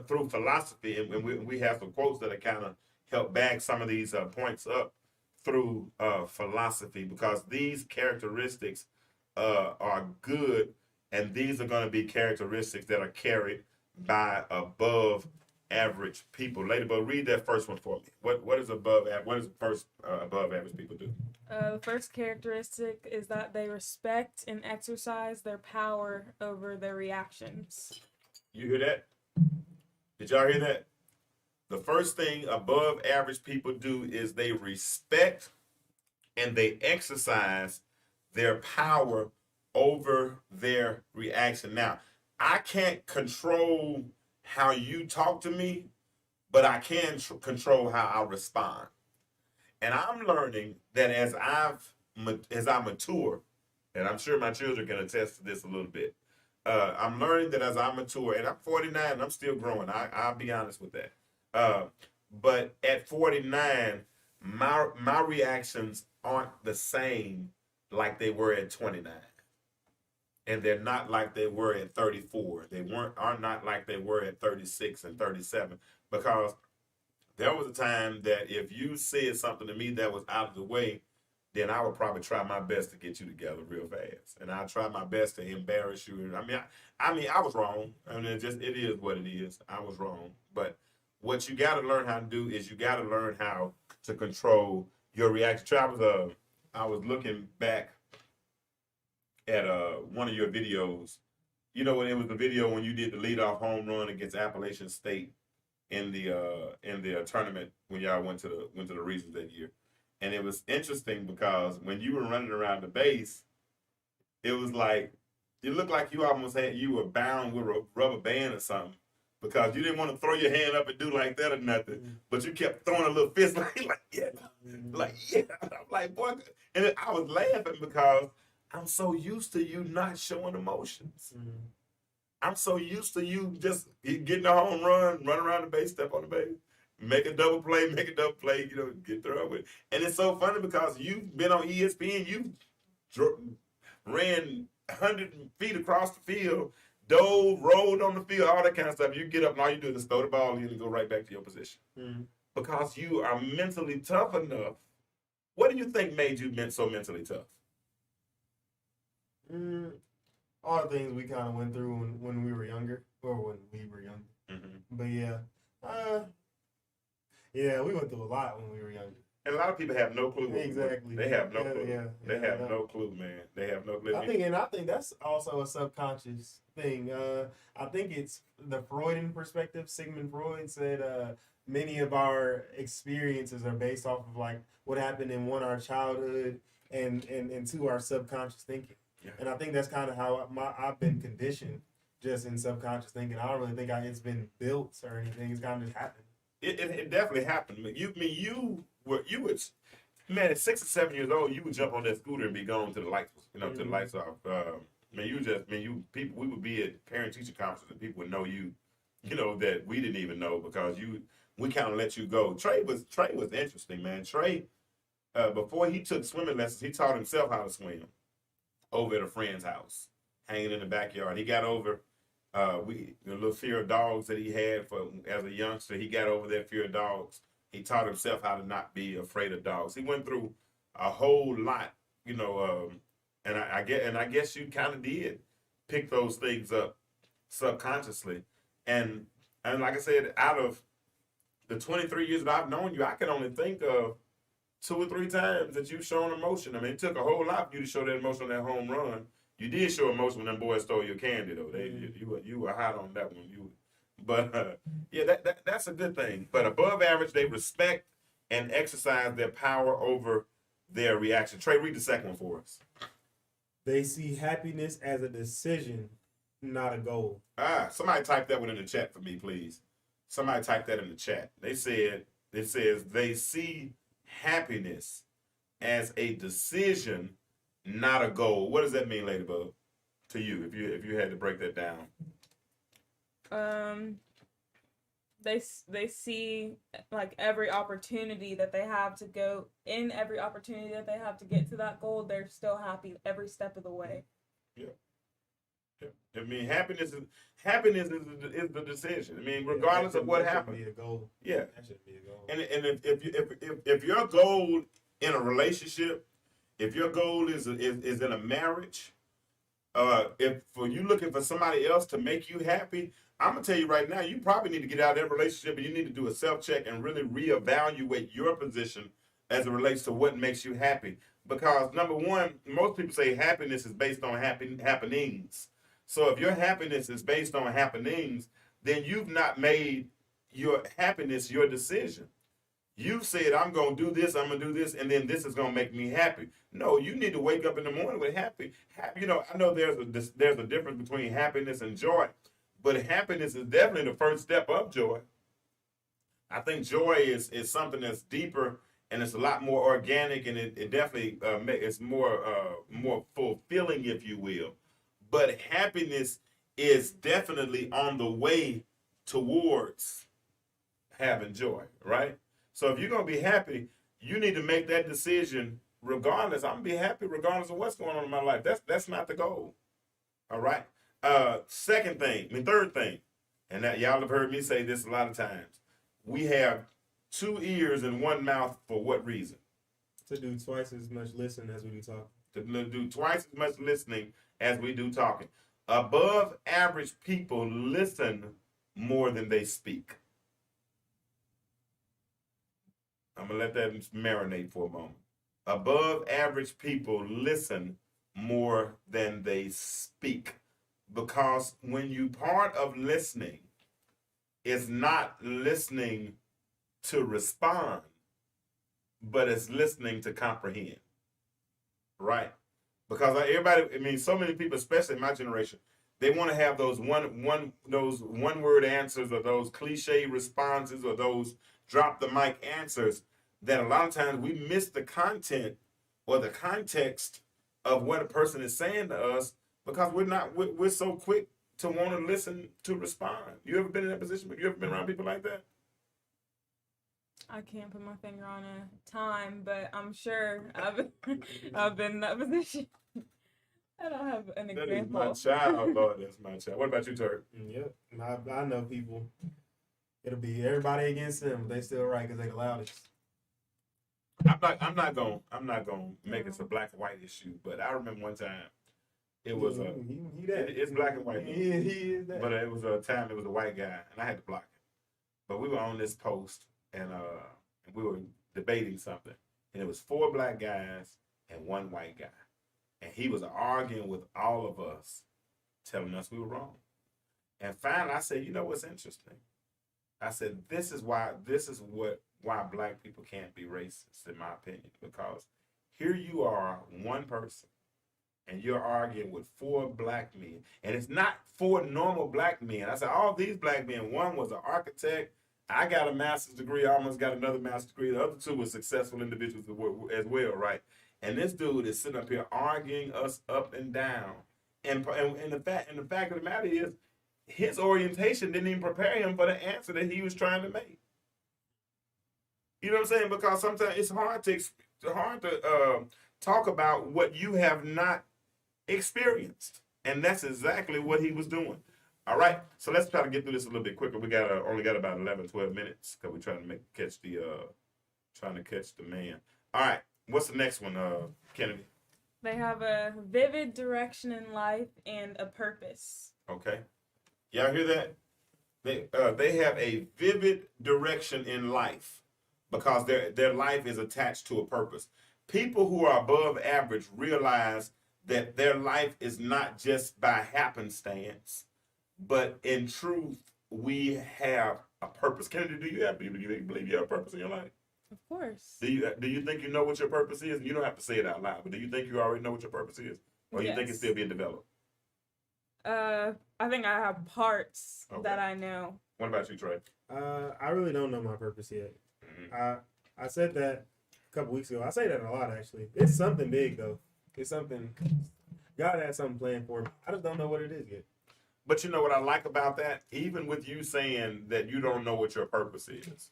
through philosophy, and we have some quotes that kind of help back some of these points up through philosophy, because these characteristics are good, and these are going to be characteristics that are carried by above average people. Ladybug, read that first one for me. What is above average? What does the first above average people do? The first characteristic is that they respect and exercise their power over their reactions. You hear that? Did y'all hear that? The first thing above average people do is they respect and they exercise their power over their reaction. Now, I can't control how you talk to me, but I can control how I respond. And I'm learning that as I mature, and I'm sure my children can attest to this a little bit. I'm learning that as I mature, and I'm 49, and I'm still growing. I'll be honest with that. But at 49, my reactions aren't the same like they were at 29, and they're not like they were at 34. They are not like they were at 36 and 37, because there was a time that if you said something to me that was out of the way, then I would probably try my best to get you together real fast, and I try my best to embarrass you. I mean, I was wrong. I mean, it is what it is. I was wrong, but what you got to learn how to do is you got to learn how to control your reaction. I was looking back at one of your videos. You know, when it was the video when you did the leadoff home run against Appalachian State in the tournament when y'all went to the regions that year. And it was interesting because when you were running around the base, it was like, it looked like you were bound with a rubber band or something, because you didn't want to throw your hand up and do like that or nothing, but you kept throwing a little fist like yeah. I'm like, boy, and I was laughing because I'm so used to you not showing emotions. I'm so used to you just getting a home run around the base, step on the base, make a double play, get through with it. And it's so funny because you've been on ESPN, you ran 100 feet across the field, dove, rolled on the field, all that kind of stuff. You get up and all you do is throw the ball in and go right back to your position. Because you are mentally tough enough. What do you think made you so mentally tough? All the things we kind of went through when we were younger, or when we were younger. But yeah, we went through a lot when we were younger. And a lot of people have no clue. Exactly. They have no clue. They have no clue, man. They have no clue. I think that's also a subconscious thing. I think it's the Freudian perspective. Sigmund Freud said many of our experiences are based off of like what happened in our childhood and to our subconscious thinking. Yeah. And I think that's kind of how I've been conditioned, just in subconscious thinking. I don't really think it's been built or anything. It's kind of just happened. It definitely happened. You would, man, at 6 or 7 years old, you would jump on that scooter and be going to the lights, to the lights off. We would be at parent-teacher conferences and people would know you, that we didn't even know because we kind of let you go. Trey was interesting, man. Trey, before he took swimming lessons, he taught himself how to swim over at a friend's house, hanging in the backyard. He got over the little fear of dogs that he had as a youngster. He got over that fear of dogs. He taught himself how to not be afraid of dogs. He went through a whole lot, and I guess you kind of did pick those things up subconsciously. And like I said, out of the 23 years that I've known you, I can only think of 2 or 3 times that you've shown emotion. I mean, it took a whole lot for you to show that emotion on that home run. You did show emotion when them boys stole your candy, though. You were hot on that one. But that's a good thing. But above average, they respect and exercise their power over their reaction. Trey, read the second one for us. They see happiness as a decision, not a goal. Somebody type that one in the chat for me, please. Somebody type that in the chat. It says they see happiness as a decision, not a goal. What does that mean, Ladybug, to you, if you had to break that down? They see like every opportunity that they have to go in every opportunity that they have to get to that goal. They're still happy every step of the way. Yeah. Yeah. I mean, is the decision. I mean, Yeah, regardless of what that shouldn't happens. be a goal. Yeah. That shouldn't be a goal. And if your goal in a relationship, if your goal is in a marriage, if for you looking for somebody else to make you happy, I'm gonna tell you right now, you probably need to get out of that relationship and you need to do a self check and really reevaluate your position as it relates to what makes you happy. Because number one, most people say happiness is based on happenings. So if your happiness is based on happenings, then you've not made your happiness your decision. You said, I'm going to do this, I'm going to do this, and then this is going to make me happy. No, you need to wake up in the morning with happy. You know, I know there's a difference between happiness and joy, but happiness is definitely the first step of joy. I think joy is something that's deeper and it's a lot more organic, and it definitely it's more fulfilling, if you will. But happiness is definitely on the way towards having joy, right? So if you're gonna be happy, you need to make that decision regardless. I'm gonna be happy regardless of what's going on in my life. That's not the goal. All right. Third thing, and that y'all have heard me say this a lot of times. We have 2 ears and 1 mouth for what reason? To do twice as much listening as we do talking. To do twice as much listening as we do talking. Above average people listen more than they speak. I'm going to let that marinate for a moment. Above average people listen more than they speak. Because when you part of listening is not listening to respond, but it's listening to comprehend. Right? Because so many people, especially in my generation, they want to have those one word answers or those cliche responses or those drop the mic answers that a lot of times we miss the content or the context of what a person is saying to us because we're so quick to want to listen to respond. You ever been in that position? You ever been around people like that? I can't put my finger on a time, but I'm sure I've been in that position. I don't have an example. That is my child, Lord. That's my child. What about you, Turk? Yep. I know people. It'll be everybody against them. They still right because they the loudest. I'm not gonna make this a black and white issue, but I remember one time it was it's black and white. He is that. But it was a time it was a white guy and I had to block him. But we were on this post and we were debating something, and it was 4 black guys and 1 white guy, and he was arguing with all of us, telling us we were wrong. And finally, I said, you know what's interesting? I said, this is why black people can't be racist, in my opinion, because here you are, one person, and you're arguing with 4 black men, and it's not 4 normal black men. I said, all these black men, one was an architect. I got a master's degree. I almost got another master's degree. The other 2 were successful individuals as well, right? And this dude is sitting up here arguing us up and down. And the fact of the matter is, his orientation didn't even prepare him for the answer that he was trying to make. You know what I'm saying? Because sometimes it's hard to talk about what you have not experienced, and that's exactly what he was doing. All right, so let's try to get through this a little bit quicker. We only got about 11, 12 minutes because we're trying to catch the man. All right, what's the next one, Kennedy? They have a vivid direction in life and a purpose. Okay, y'all hear that? They have a vivid direction in life because their life is attached to a purpose. People who are above average realize that their life is not just by happenstance, but in truth, we have a purpose. Kennedy, do you believe you have a purpose in your life? Of course. Do you think you know what your purpose is? You don't have to say it out loud, but do you think you already know what your purpose is? Or you think it's still being developed? I think I have parts that I know. What about you, Trey? I really don't know my purpose yet. Mm-hmm. I said that a couple weeks ago. I say that a lot, actually. It's something big, though. It's something, God has something planned for me. I just don't know what it is yet. But you know what I like about that? Even with you saying that you don't know what your purpose is,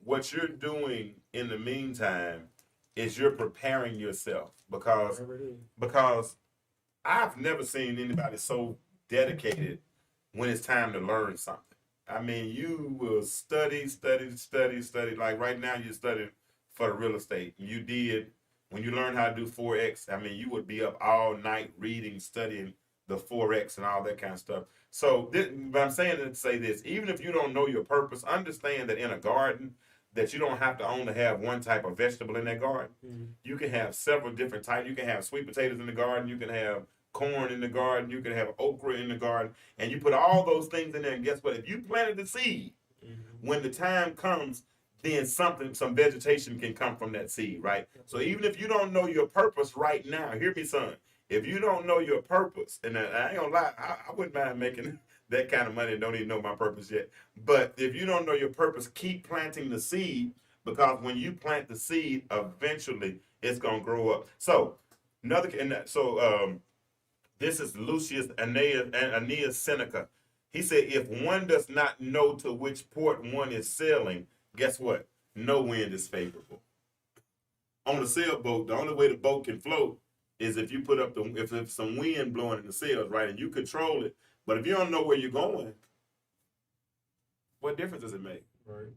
what you're doing in the meantime is you're preparing yourself Whatever it is. because I've never seen anybody so dedicated when it's time to learn something. I mean, you will study. Like right now, you're studying for the real estate. You did, when you learned how to do Forex, I mean, you would be up all night reading, studying the Forex and all that kind of stuff. So, but I'm saying to say this, even if you don't know your purpose, understand that in a garden, that you don't have to only have one type of vegetable in that garden. Mm-hmm. You can have several different types. You can have sweet potatoes in the garden. You can have corn in the garden. You can have okra in the garden. And you put all those things in there. And guess what? If you planted the seed, when the time comes, then some vegetation can come from that seed, right? So even if you don't know your purpose right now, hear me, son. If you don't know your purpose, and I ain't gonna lie, I wouldn't mind making that kind of money and don't even know my purpose yet. But if you don't know your purpose, keep planting the seed, because when you plant the seed, eventually it's gonna grow up. So this is Lucius Aeneas Seneca. He said, if one does not know to which port one is sailing, guess what? No wind is favorable. On a sailboat, the only way the boat can float is if you put up if some wind blowing in the sails, right? And you control it. But if you don't know where you're going, what difference does it make? Right.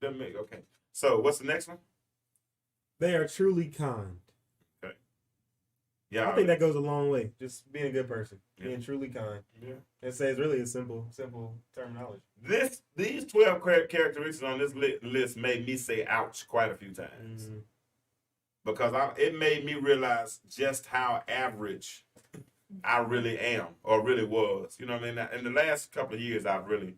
Doesn't make. Okay. So what's the next one? They are truly kind. Yeah. I think that goes a long way. Just being a good person, being Yeah. truly kind. Yeah. It says really a simple terminology. These 12 characteristics on this list made me say ouch quite a few times. Mm-hmm. Because it made me realize just how average I really am, or really was. You know what I mean? In the last couple of years, I've really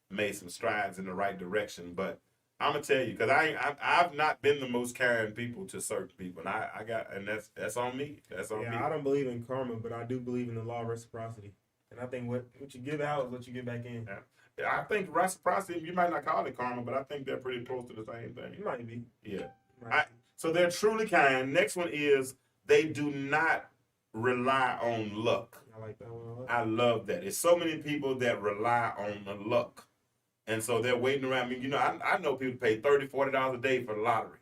made some strides in the right direction. But I'm gonna tell you, because I've not been the most caring people to certain people, and that's on me. That's on me. I don't believe in karma, but I do believe in the law of reciprocity. And I think what you give out is what you get back in. Yeah. I think reciprocity, you might not call it karma, but I think they're pretty close to the same thing. It might be. Yeah. So they're truly kind. Next one is they do not rely on luck. I like that one a lot. I love that. It's so many people that rely on the luck. And so they're waiting around. I mean, you know, I know people pay $30, $40 a day for the lottery.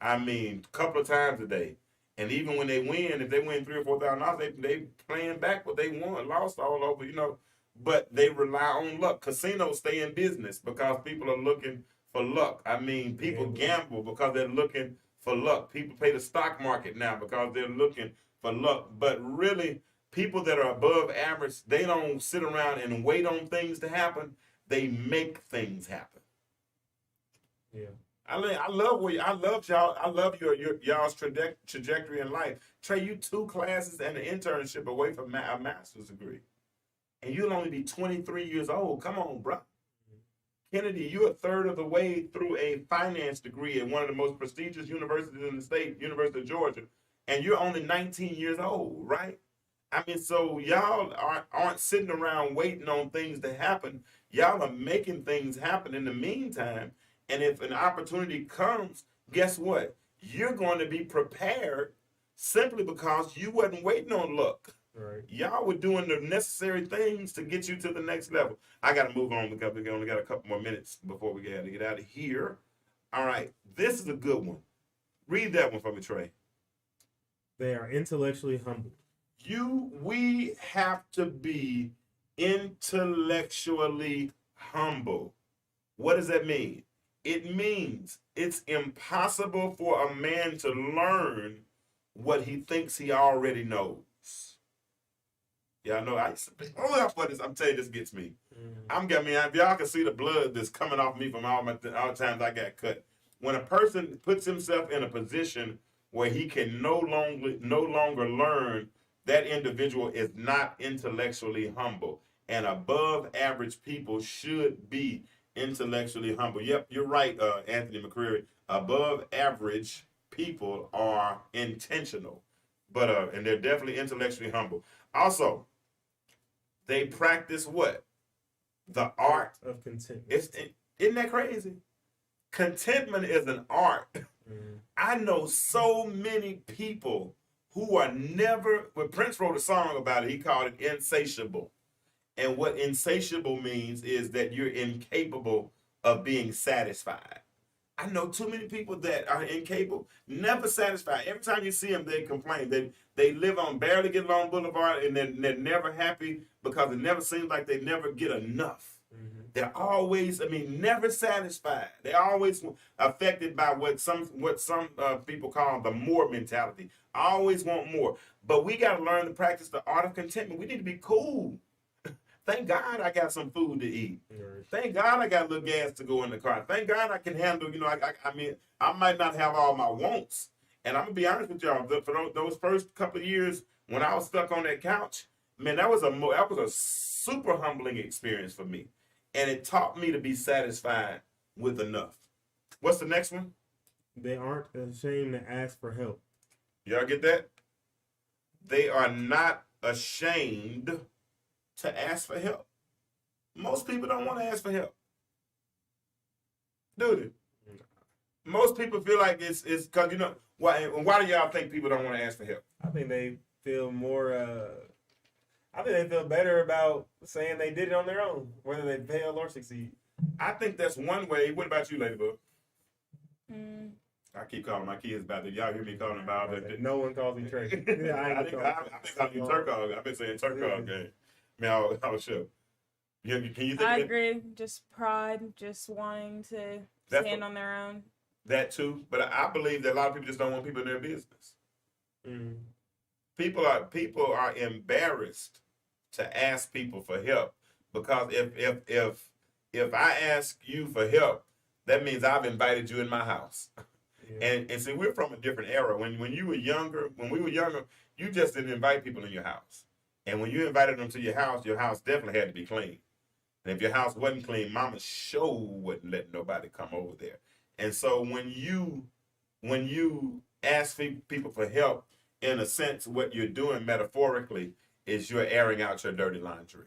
I mean, a couple of times a day. And even when they win, if they win $3,000 or $4,000, they playing back what they won, lost all over, you know. But they rely on luck. Casinos stay in business because people are looking for luck. I mean, people gamble because they're looking for luck. People pay the stock market now because they're looking for luck. But really, people that are above average, they don't sit around and wait on things to happen. They make things happen. Yeah. I love y'all. I love y'all's trajectory in life. Trey, you 2 classes and an internship away from a master's degree. And you'll only be 23 years old. Come on, bro. Kennedy, you're a third of the way through a finance degree at one of the most prestigious universities in the state, University of Georgia, and you're only 19 years old, right? I mean, so y'all aren't sitting around waiting on things to happen. Y'all are making things happen in the meantime, and if an opportunity comes, guess what? You're going to be prepared simply because you wasn't waiting on luck. Right. Y'all were doing the necessary things to get you to the next level. I got to move on because we only got a couple more minutes before we got to get out of here. All right. This is a good one. Read that one for me, Trey. They are intellectually humble. We have to be intellectually humble. What does that mean? It means it's impossible for a man to learn what he thinks he already knows. Y'all know I used to be, for this. I'm telling you, this gets me. If y'all can see the blood that's coming off me from all the times I got cut. When a person puts himself in a position where he can no longer learn, that individual is not intellectually humble. And above average people should be intellectually humble. Yep, you're right, Anthony McCreary. Above average people are intentional, but and they're definitely intellectually humble. Also, they practice what? The art of contentment. Isn't that crazy? Contentment is an art. I know so many people who are never, when Prince wrote a song about it, he called it Insatiable. And what insatiable means is that you're incapable of being satisfied. I know too many people that are incapable, never satisfied. Every time you see them, they complain. They live on Barely Get Along Boulevard, and they're never happy because it never seems like they never get enough. Mhm. They're always, never satisfied. They're always affected by what some people call the more mentality. I always want more. But we got to learn to practice the art of contentment. We need to be cool. Thank God I got some food to eat. Right. Thank God I got a little gas to go in the car. Thank God I can handle, I might not have all my wants. And I'm going to be honest with y'all, for those first couple of years when I was stuck on that couch, man, that was a super humbling experience for me. And it taught me to be satisfied with enough. What's the next one? They aren't ashamed to ask for help. Y'all get that? They are not ashamed to ask for help. Most people don't want to ask for help, do they? Most people feel like it's because why do y'all think people don't want to ask for help? I think they feel more. I think they feel better about saying they did it on their own, whether they fail or succeed. I think that's one way. What about you, Ladybug? Mm. I keep calling my kids about it. Y'all hear me calling about it. No one calls me Trey. I've been calling you Turk. I've been saying Turk game. I was sure. Can you think I of it? agree. Just pride, just wanting to That's stand on their own. That too, but I believe that a lot of people just don't want people in their business. Mm. People are embarrassed to ask people for help because if I ask you for help, that means I've invited you in my house. Yeah. And see, we're from a different era. When we were younger, you just didn't invite people in your house. And when you invited them to your house definitely had to be clean. And if your house wasn't clean, mama sure wouldn't let nobody come over there. And so when you ask people for help, in a sense, what you're doing metaphorically is you're airing out your dirty laundry.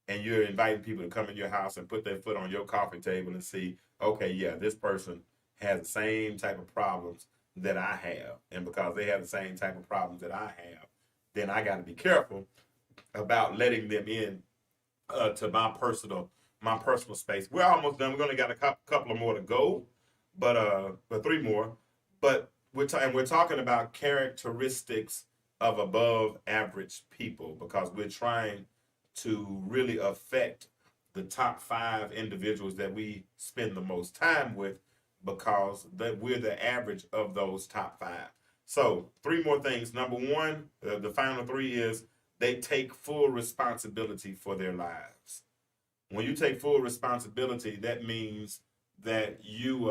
And you're inviting people to come in your house and put their foot on your coffee table and see, okay, yeah, this person has the same type of problems that I have. And because they have the same type of problems that I have, then I got to be careful about letting them in to my personal space. We're almost done. We're going to got a couple of more to go, but 3 more. But we're talking about characteristics of above average people because we're trying to really affect the top 5 individuals that we spend the most time with because we're the average of those top 5. So 3 more things. Number 1, the final 3 is they take full responsibility for their lives. When you take full responsibility, that means that you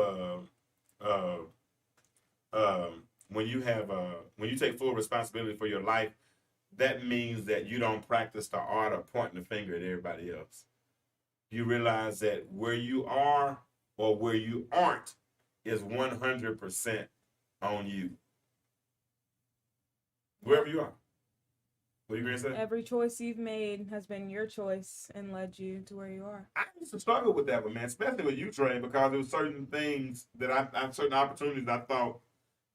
when you take full responsibility for your life, that means that you don't practice the art of pointing the finger at everybody else. You realize that where you are or where you aren't is 100% on you. Wherever you are. What are you going to say? Every choice you've made has been your choice and led you to where you are. I used to struggle with that one, man, especially with you, Trey, because there were certain things that certain opportunities I thought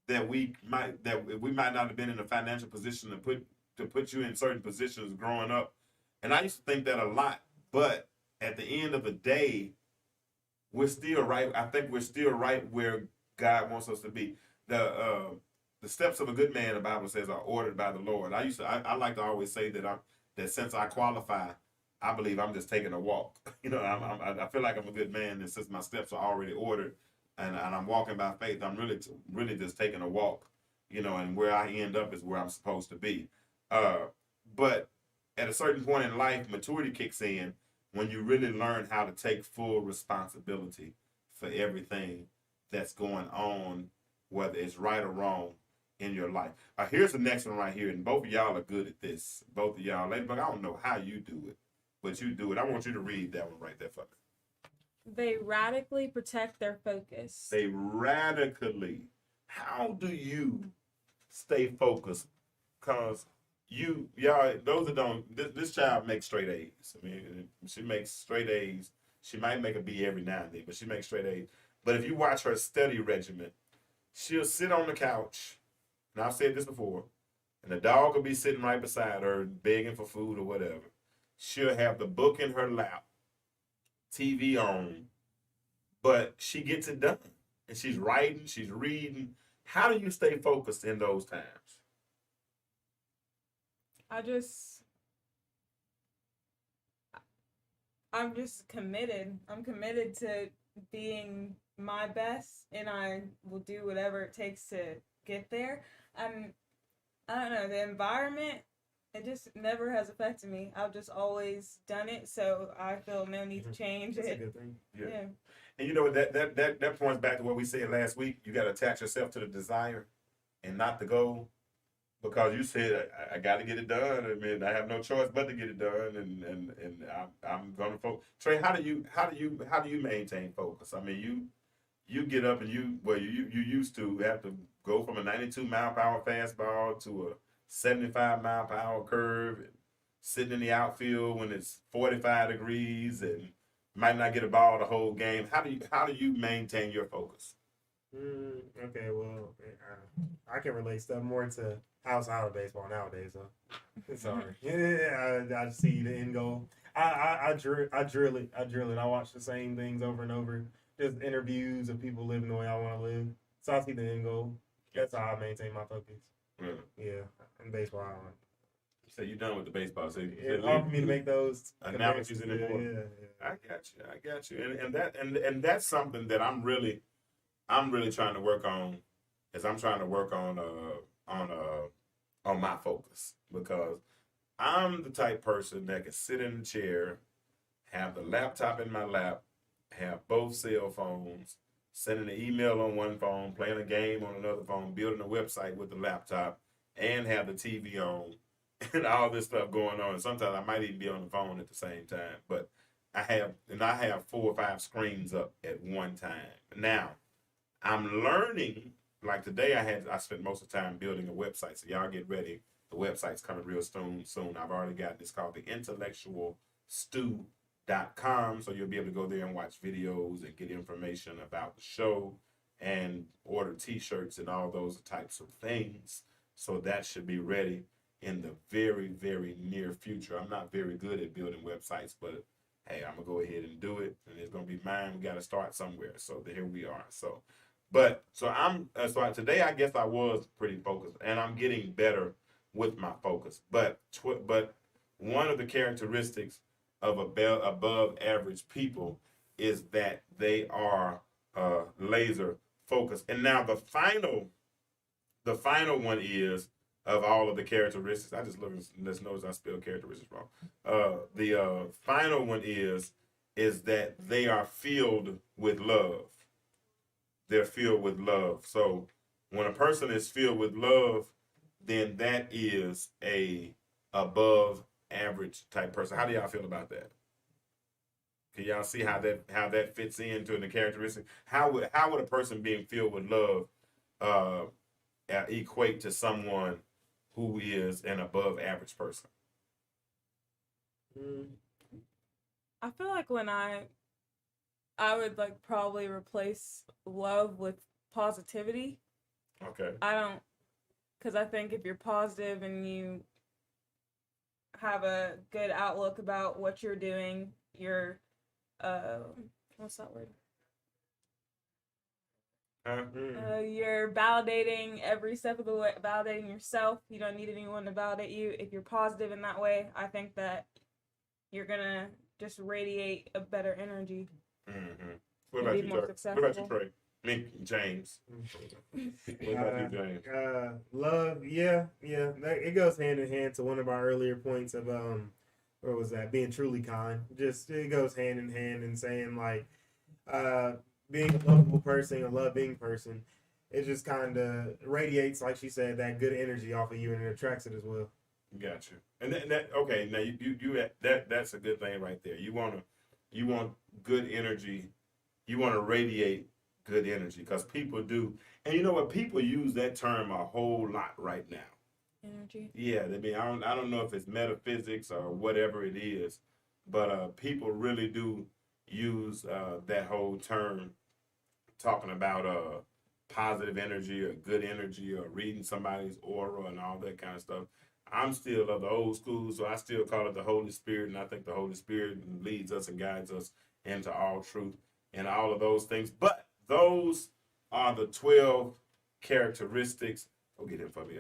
that we might not have been in a financial position to put you in certain positions growing up. And I used to think that a lot. But at the end of the day, we're still right. I think we're still right where God wants us to be. The steps of a good man, the Bible says, are ordered by the Lord. I like to always say that since I qualify, I believe I'm just taking a walk. I feel like I'm a good man, and since my steps are already ordered, and I'm walking by faith, I'm really just taking a walk. And where I end up is where I'm supposed to be. But at a certain point in life, maturity kicks in when you really learn how to take full responsibility for everything that's going on, whether it's right or wrong in your life. Here's the next one right here, and both of y'all are good at this. Both of y'all, Ladybug, I don't know how you do it, but you do it. I want you to read that one right there for me. They radically protect their focus. They radically. How do you stay focused? Because y'all, those that don't, this child makes straight A's. She makes straight A's. She might make a B every now and then, but she makes straight A's. But if you watch her study regimen, she'll sit on the couch, and I've said this before, and the dog will be sitting right beside her begging for food or whatever. she'll have the book in her lap, TV on, but she gets it done. And she's writing, she's reading. How do you stay focused in those times? I'm just committed. I'm committed to being my best, and I will do whatever it takes to get there. And I don't know, the environment, it just never has affected me. I've just always done it, so I feel no need to change That's a it. good thing. Yeah. And you know what, that points back to what we said last week. You got to attach yourself to the desire and not the goal, because you said I got to get it done. I mean, I have no choice but to get it done, and I'm gonna focus. Trey, how do you maintain focus? I mean, you get up and you used to have to go from a 92-mile-per-hour fastball to a 75-mile-per-hour curve, and sitting in the outfield when it's 45 degrees and might not get a ball the whole game. How do you maintain your focus? Okay, well, I can relate stuff more to outside of baseball nowadays. So sorry. Yeah, I see the end goal. I drill it. I watch the same things over and over. Just interviews of people living the way I want to live. So I see the end goal. That's how I maintain my focus. Yeah, in baseball, I don't. So you're done with the baseball. So It's hard for me to make those analogies anymore. Yeah. I got you. And that's something that I'm really trying to work on. Is I'm trying to work on my focus, because I'm the type person that can sit in the chair, have the laptop in my lap, have both cell phones, sending an email on one phone, playing a game on another phone, building a website with the laptop, and have the TV on, and all this stuff going on. And sometimes I might even be on the phone at the same time. But I have 4 or 5 screens up at one time. Now, I'm learning. Like today, I spent most of the time building a website. So y'all get ready. The website's coming real soon. I've already got this called the intellectualstew.com. So you'll be able to go there and watch videos and get information about the show and order t-shirts and all those types of things. So that should be ready in the very, very near future. I'm not very good at building websites, but hey, I'm gonna go ahead and do it, and it's gonna be mine. We got to start somewhere. So here we are. So today I guess I was pretty focused, and I'm getting better with my focus. But one of the characteristics of above average people is that they are laser focused. And now the final one is, of all of the characteristics, I just let's notice I spelled characteristics wrong. The final one is that they are filled with love. They're filled with love. So when a person is filled with love, then that is a above average type person. How do y'all feel about that? Can y'all see how that fits into the characteristic? How would a person being filled with love equate to someone who is an above average person? I feel like when I would like probably replace love with positivity. Okay. Because I think if you're positive and you have a good outlook about what you're doing, you're, what's that word? You're validating every step of the way, validating yourself. You don't need anyone to validate you. If you're positive in that way, I think that you're gonna just radiate a better energy. Mm-hmm. What about you, Trey? James. What about you, James? Love, yeah. It goes hand in hand to one of our earlier points of what was that? Being truly kind. Just it goes hand in hand in saying like, being a lovable person, a loving person, it just kind of radiates, like she said, that good energy off of you, and it attracts it as well. Gotcha. And okay. Now that's a good thing right there. You want good energy. You want to radiate good energy, because people do, and you know what? People use that term a whole lot right now. Energy. Yeah, I mean, I don't know if it's metaphysics or whatever it is, but people really do use that whole term, talking about positive energy or good energy or reading somebody's aura and all that kind of stuff. I'm still of the old school, so I still call it the Holy Spirit, and I think the Holy Spirit leads us and guides us into all truth and all of those things. But those are the 12 characteristics. Oh, get in for me.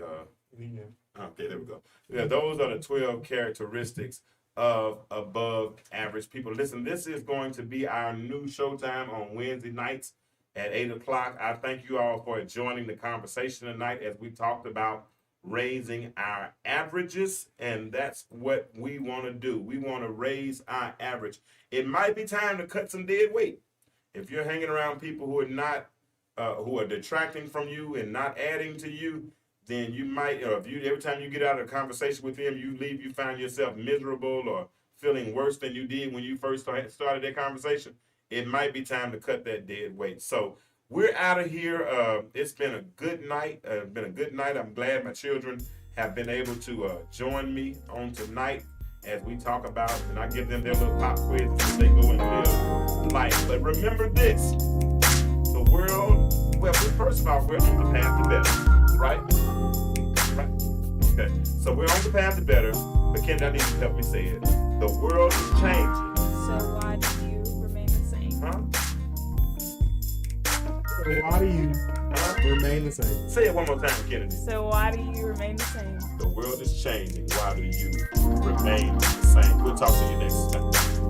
Okay, there we go. Yeah, those are the 12 characteristics of above average people. Listen, this is going to be our new showtime on Wednesday nights at 8 o'clock. I thank you all for joining the conversation tonight as we talked about raising our averages, and that's what we want to do. We want to raise our average. It might be time to cut some dead weight. If you're hanging around people who are not, who are detracting from you and not adding to you, then you might, if you every time you get out of a conversation with them, you leave, you find yourself miserable or feeling worse than you did when you first started that conversation. It might be time to cut that dead weight. So we're out of here. It's been a good night. I'm glad my children have been able to join me on tonight as we talk about, and I give them their little pop quiz as they go and live life. But remember this, the world, well, first of all, we're on the path to better, right? Okay, so we're on the path to better, but Ken, I need you to help me say it. The world is changing. So why do you remain the same? Huh? So why do you remain the same? Say it one more time, Kennedy. So why do you remain the same? The world is changing. Why do you remain the same? We'll talk to you next time.